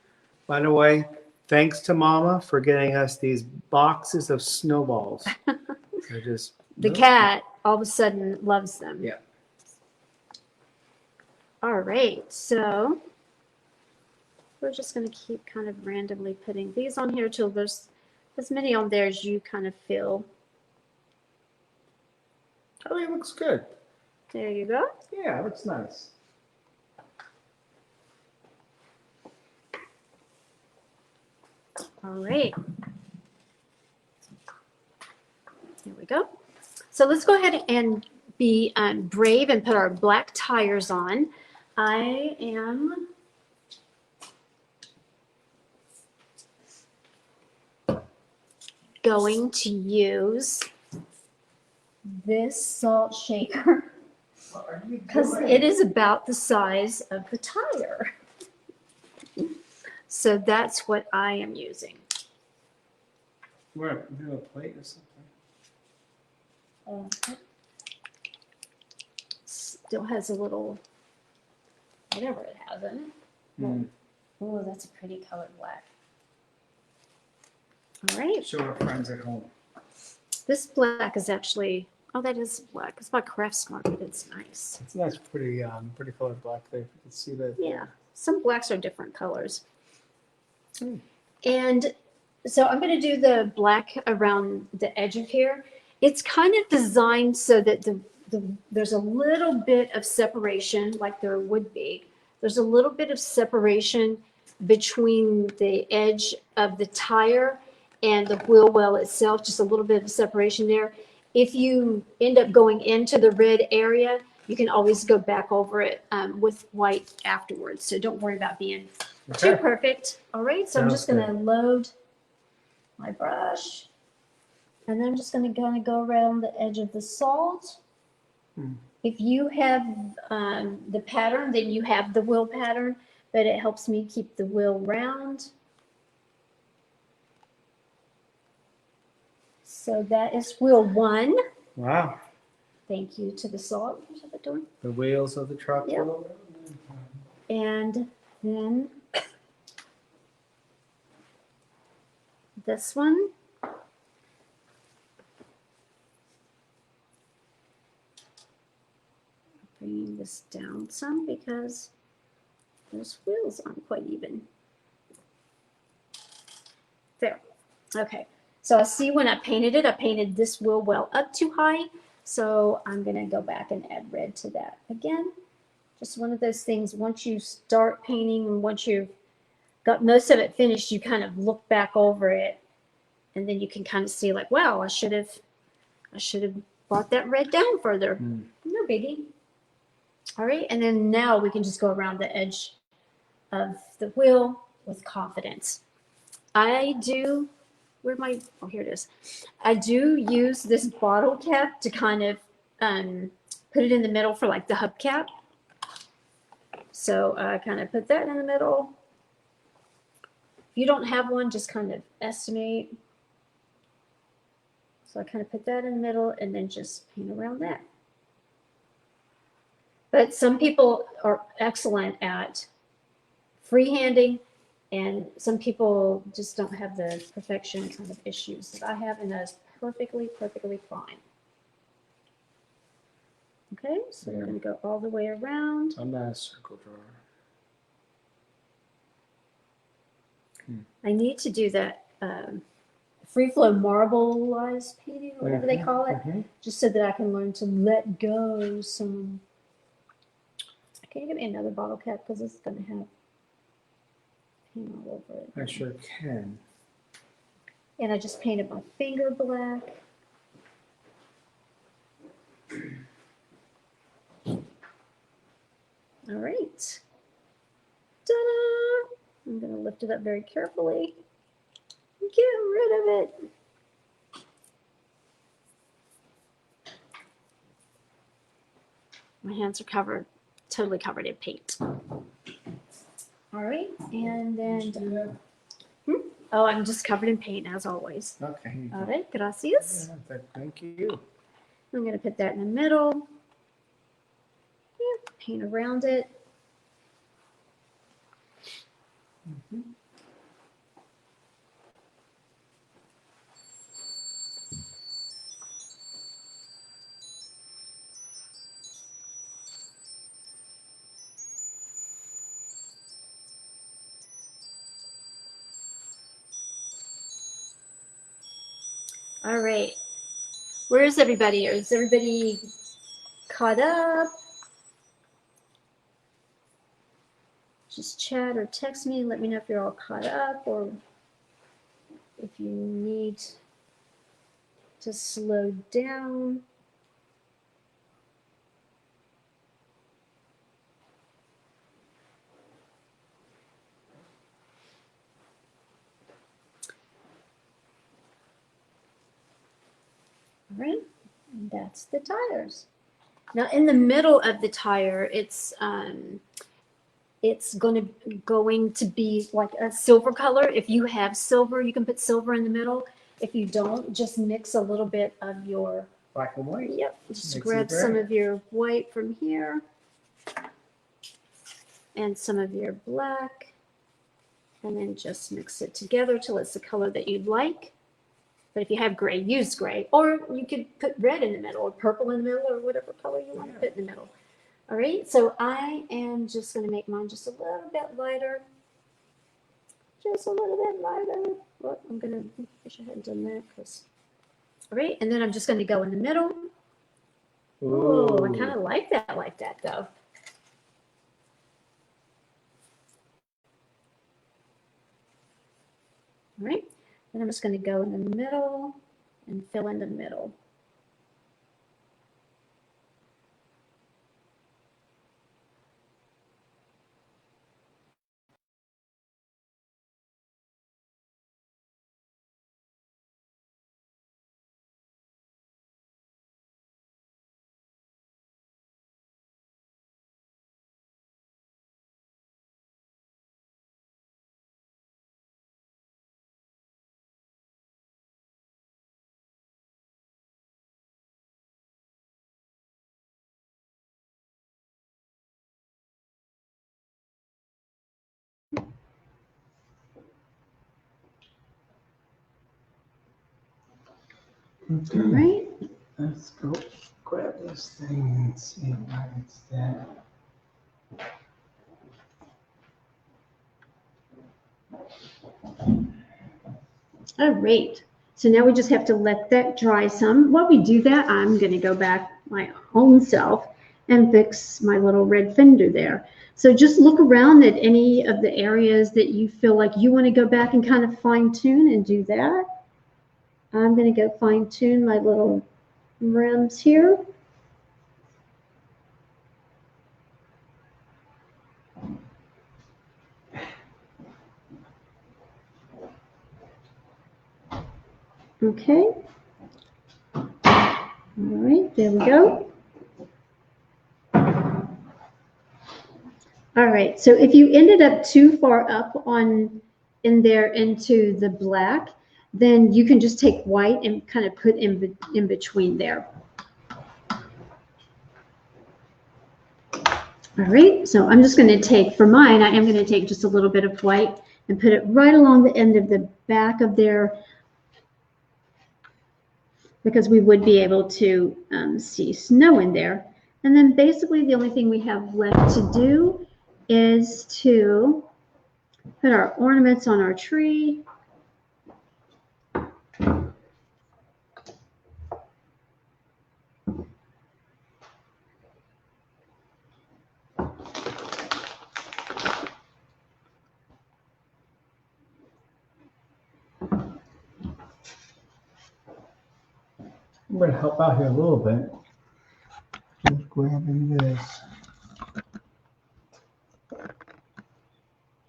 By the way, thanks to Mama for getting us these boxes of snowballs. They're just The cat all of a sudden loves them. Yeah. All right, so we're just going to keep kind of randomly putting these on here till there's as many on there as you kind of feel. Oh, it looks good. There you go. Yeah, it looks nice. All right. Here we go. So let's go ahead and be brave and put our black tires on. I am going to use this salt shaker because it is about the size of the tire. So that's what I am using. We're do a plate or something. Still has a little, whatever it has in it. Mm. Oh, that's a pretty colored black. All right. Show our friends at home. This black is actually, oh, that is black. It's by Craftsmart, but it's nice. it's a nice, pretty colored black there. You can see that. Yeah. Some blacks are different colors. And so I'm going to do the black around the edge of here. It's kind of designed so that there's a little bit of separation, like there would be. There's a little bit of separation between the edge of the tire and the wheel well itself, just a little bit of separation there. If you end up going into the red area, you can always go back over it with white afterwards. So don't worry about being too perfect. All right, so I'm just going to load my brush. And then I'm just going to go around the edge of the salt. If you have the pattern, then you have the wheel pattern, but it helps me keep the wheel round. So that is wheel one. Wow. Thank you to the salt. Shut the door. The wheels of the truck. Yep. And then this one. Bringing this down some because those wheels aren't quite even. There. Okay. So I see when I painted it, I painted this wheel well up too high. So I'm going to go back and add red to that again. Just one of those things, once you start painting and once you've got most of it finished, you kind of look back over it and then you can kind of see like, wow, I should have brought that red down further. No biggie. All right, and then now we can just go around the edge of the wheel with confidence. I do, oh, here it is. I do use this bottle cap to kind of put it in the middle for like the hubcap. So I kind of put that in the middle. If you don't have one, just kind of estimate. So I kind of put that in the middle and then just paint around that. But some people are excellent at freehanding, and some people just don't have the perfection kind of issues that I have, and that's perfectly fine. Okay, so we're going to go all the way around. I'm not a circle drawer. I need to do that free flow marbleized painting, or whatever they call it, just so that I can learn to let go some. Can you give me another bottle cap, because it's going to have paint all over it. I sure can. And I just painted my finger black. All right. Ta-da! I'm going to lift it up very carefully. Get rid of it. My hands are covered, totally covered in paint. All right, and then, oh, I'm just covered in paint as always. Okay. All right, gracias. Yeah, thank you. I'm going to put that in the middle. Yeah, paint around it. All right. Where is everybody? Is everybody caught up? Just chat or text me. Let me know if you're all caught up or if you need to slow down. All right, and that's the tires. Now in the middle of the tire, it's going to be like a silver color. If you have silver, you can put silver in the middle. If you don't, just mix a little bit of your Black and white. Yep, just Makes grab it some gray. of your white from here and some of your black, and then just mix it together till it's the color that you'd like. But if you have gray, use gray. Or you could put red in the middle or purple in the middle or whatever color you want to put in the middle. All right, so I am just going to make mine just a little bit lighter. Just a little bit lighter. Well, I'm going to, wish I hadn't done that. All right, and then I'm just going to go in the middle. Oh, I kind of like that though. All right, then I'm just going to go in the middle and fill in the middle. Okay. All right. Let's go grab this thing and see why it's there. All right. So now we just have to let that dry some. While we do that, I'm going to go back my own self and fix my little red fender there. So just look around at any of the areas that you feel like you want to go back and kind of fine tune and do that. I'm going to go fine tune my little rims here. Okay. All right, there we go. All right, so if you ended up too far up on in there into the black, then you can just take white and kind of put in between there. All right, so I'm just going to take, for mine, I am going to take just a little bit of white and put it right along the end of the back of there, because we would be able to see snow in there. And then basically the only thing we have left to do is to put our ornaments on our tree. I'm going to help out here a little bit. Just grabbing this.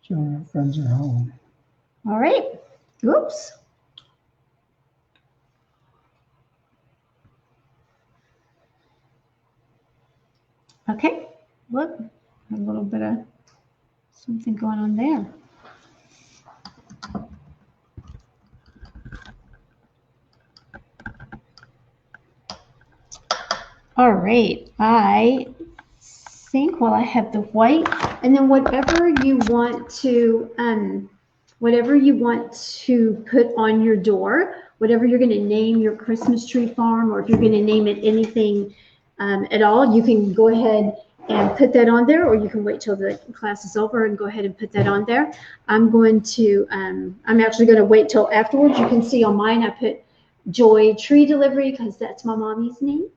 Showing our friends at home. All right, oops. Okay, look, a little bit of something going on there. All right, I think, well, I have the white, and then whatever you want to put on your door, whatever you're going to name your Christmas tree farm, or if you're going to name it anything at all, you can go ahead and put that on there, or you can wait till the class is over and go ahead and put that on there. I'm actually going to wait till afterwards. You can see on mine, I put Joy Tree Delivery because that's my mommy's name.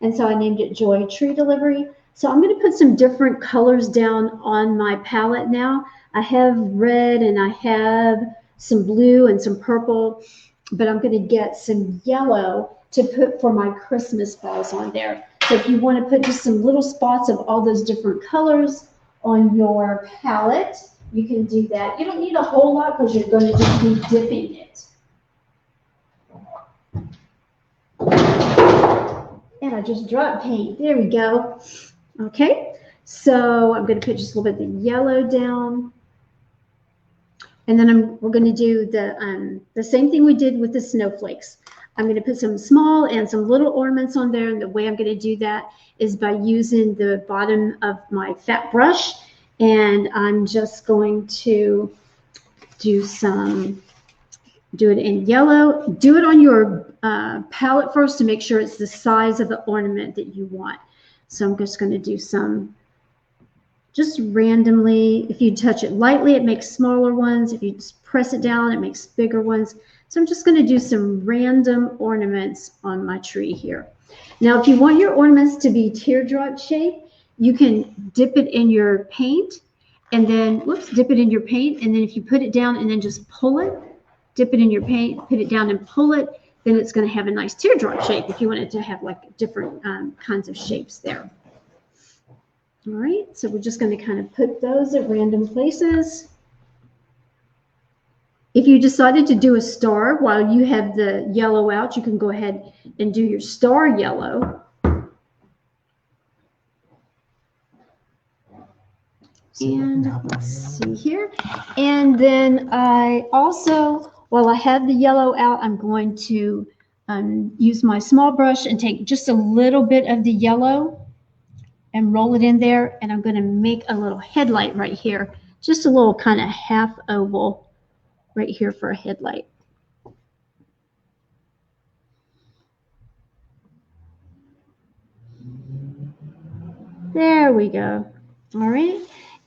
And so I named it Joy Tree Delivery. So I'm going to put some different colors down on my palette now. I have red and I have some blue and some purple, but I'm going to get some yellow to put for my Christmas balls on there. So if you want to put just some little spots of all those different colors on your palette, you can do that. You don't need a whole lot because you're going to just be dipping it. And I just dropped paint. There we go. Okay, so I'm going to put just a little bit of the yellow down. And then we're going to do the same thing we did with the snowflakes. I'm going to put some small and some little ornaments on there. And the way I'm going to do that is by using the bottom of my fat brush. And I'm just going to do it in yellow. Do it on your palette first to make sure it's the size of the ornament that you want. So I'm just going to do some just randomly. If you touch it lightly, it makes smaller ones. If you just press it down, it makes bigger ones. So I'm just going to do some random ornaments on my tree here. Now, if you want your ornaments to be teardrop shaped, you can dip it in your paint and then, dip it in your paint. And then if you put it down and then just pull it, dip it in your paint, put it down and pull it, then it's going to have a nice teardrop shape if you want it to have like different kinds of shapes there. All right, so we're just going to kind of put those at random places. If you decided to do a star while you have the yellow out, you can go ahead and do your star yellow. And let's see here. And then I also, while I have the yellow out, I'm going to use my small brush and take just a little bit of the yellow and roll it in there. And I'm going to make a little headlight right here. Just a little kind of half oval right here for a headlight. There we go. All right.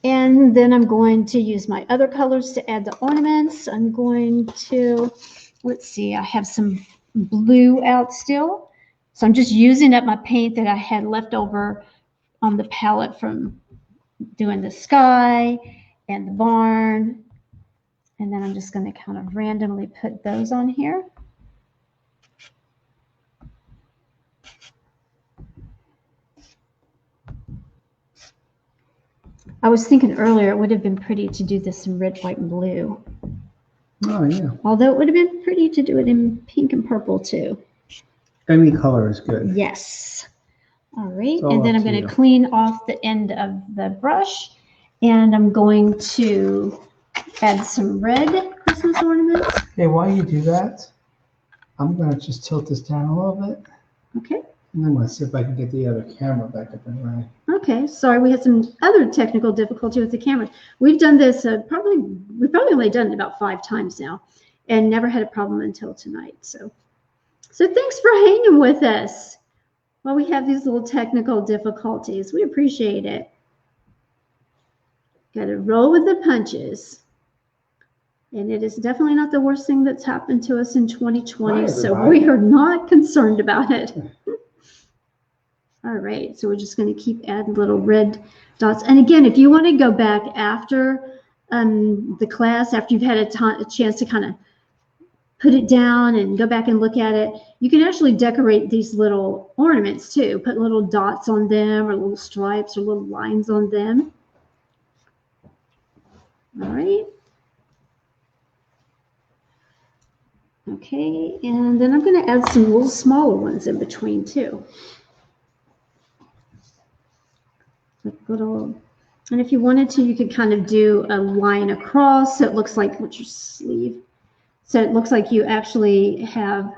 And then I'm going to use my other colors to add the ornaments. I'm going to, let's see, I have some blue out still. So I'm just using up my paint that I had left over on the palette from doing the sky and the barn. And then I'm just going to kind of randomly put those on here. I was thinking earlier it would have been pretty to do this in red, white, and blue. Oh, yeah. Although it would have been pretty to do it in pink and purple too. Any color is good. Yes. All right. It's all And then up I'm to going you. to clean off the end of the brush. And I'm going to add some red Christmas ornaments. Hey, while you do that, I'm gonna just tilt this down a little bit, Okay. and I'm gonna see if I can get the other camera back up and running. Okay. Sorry, we had some other technical difficulty with the camera. We've done this we've probably only done it about 5 times now and never had a problem until tonight. So thanks for hanging with us while we have these little technical difficulties. We appreciate it. Got to roll with the punches. And it is definitely not the worst thing that's happened to us in 2020. Hi, So everybody. we are not concerned about it. All right. So we're just going to keep adding little red dots. And again, if you want to go back after the class, after you've had a chance to kind of put it down and go back and look at it, you can actually decorate these little ornaments too. Put little dots on them or little stripes or little lines on them. All right. Okay, and then I'm going to add some little smaller ones in between too. Like little, and if you wanted to, you could kind of do a line across so it looks like what's your sleeve. So it looks like you actually have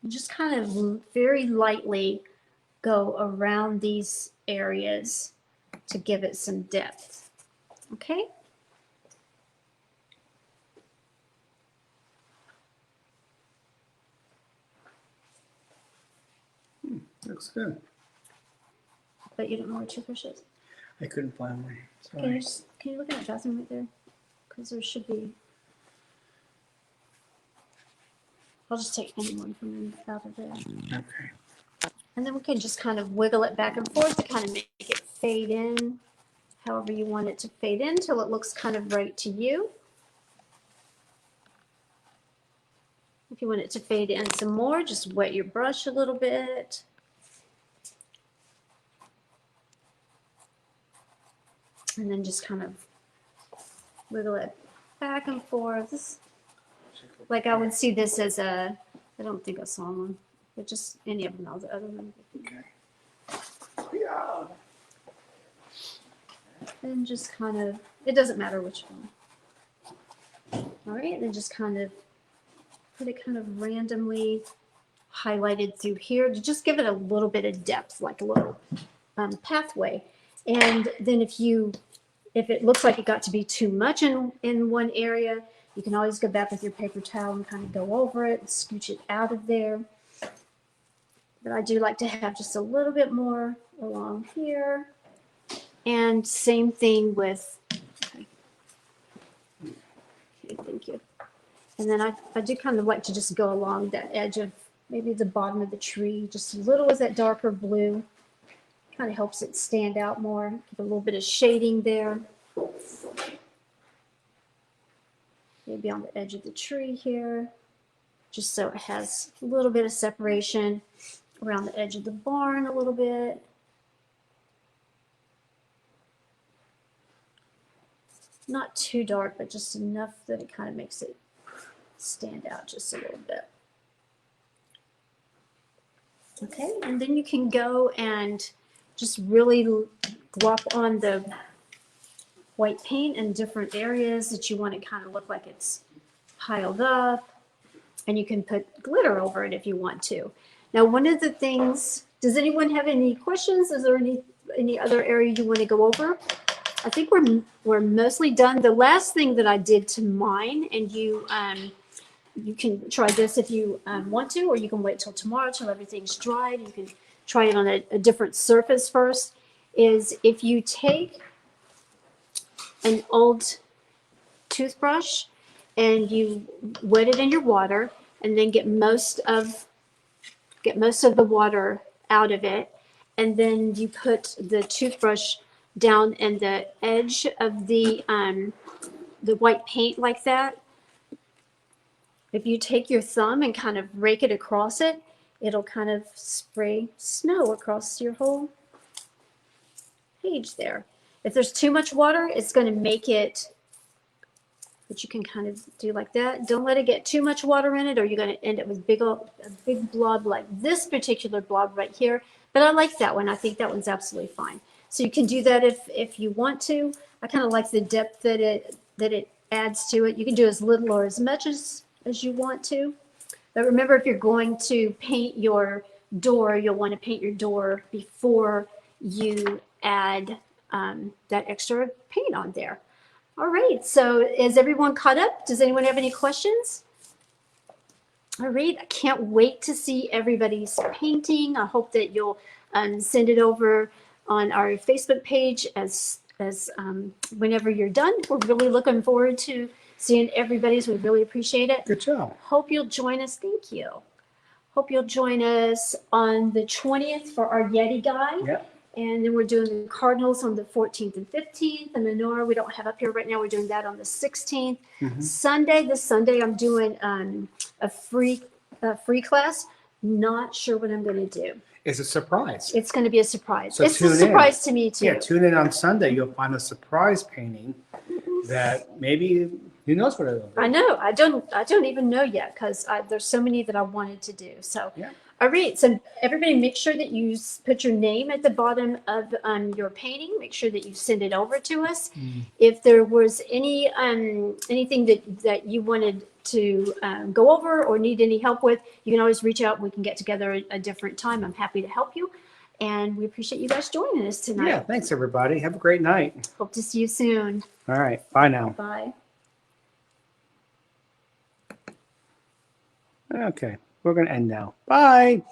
just kind of very lightly go around these areas to give it some depth. Okay. Looks good. But you don't know where toothbrush is. I couldn't find one. Can you look at that Jasmine right there? Because there should be. I'll just take any one from out of there. Okay. And then we can just kind of wiggle it back and forth to kind of make it fade in however you want it to fade in till it looks kind of right to you. If you want it to fade in some more, just wet your brush a little bit. And then just kind of wiggle it back and forth. Like I would see this as a, I don't think a salmon, but just any of them, other than. Okay. Yeah. And just kind of, it doesn't matter which one. All right, then just kind of put it kind of randomly highlighted through here to just give it a little bit of depth, like a little pathway. And then if it looks like it got to be too much in one area, you can always go back with your paper towel and kind of go over it and scooch it out of there. But I do like to have just a little bit more along here. And same thing with, okay, thank you. And then I do kind of like to just go along that edge of maybe the bottom of the tree, just a little with that darker blue. Kind of helps it stand out more. Give a little bit of shading there. Maybe on the edge of the tree here, just so it has a little bit of separation around the edge of the barn a little bit. Not too dark, but just enough that it kind of makes it stand out just a little bit. Okay, and then you can go and just really glop on the white paint in different areas that you want it kind of look like it's piled up. And you can put glitter over it if you want to. Now, one of the things, does anyone have any questions? Is there any other area you want to go over? I think we're mostly done. The last thing that I did to mine, and you can try this if you want to, or you can wait till tomorrow till everything's dried. You can try it on a different surface first, is if you take an old toothbrush and you wet it in your water and then get most of the water out of it, and then you put the toothbrush down in the edge of the white paint like that. If you take your thumb and kind of rake it across it, it'll kind of spray snow across your whole page there. If there's too much water, it's going to make it, but you can kind of do like that. Don't let it get too much water in it, or you're going to end up with a big blob like this particular blob right here. But I like that one. I think that one's absolutely fine. So you can do that if you want to. I kind of like the depth that it adds to it. You can do as little or as much as you want to. But remember, if you're going to paint your door, you'll want to paint your door before you add that extra paint on there. All right, so is everyone caught up? Does anyone have any questions? All right, I can't wait to see everybody's painting. I hope that you'll send it over on our Facebook page as whenever you're done. We're really looking forward to seeing everybody's. We really appreciate it. Good job. Hope you'll join us. Thank you. Hope you'll join us on the 20th for our Yeti guide. Yep. And then we're doing the Cardinals on the 14th and 15th. The menorah we don't have up here right now. We're doing that on the 16th. Mhm. This Sunday, I'm doing a free class. Not sure what I'm going to do. It's a surprise. It's going to be a surprise. So It's a tune in. surprise to me too. Yeah, tune in on Sunday. You'll find a surprise painting that maybe, who knows what it'll be. I know. I don't even know yet because there's so many that I wanted to do. So, Yeah. All right. So everybody, make sure that you put your name at the bottom of your painting. Make sure that you send it over to us. If there was anything that you wanted to go over or need any help with, you can always reach out. We can get together a different time. I'm happy to help you. And we appreciate you guys joining us tonight. Yeah, thanks everybody. Have a great night. Hope to see you soon. All right, bye now. Bye. Okay, we're going to end now. Bye.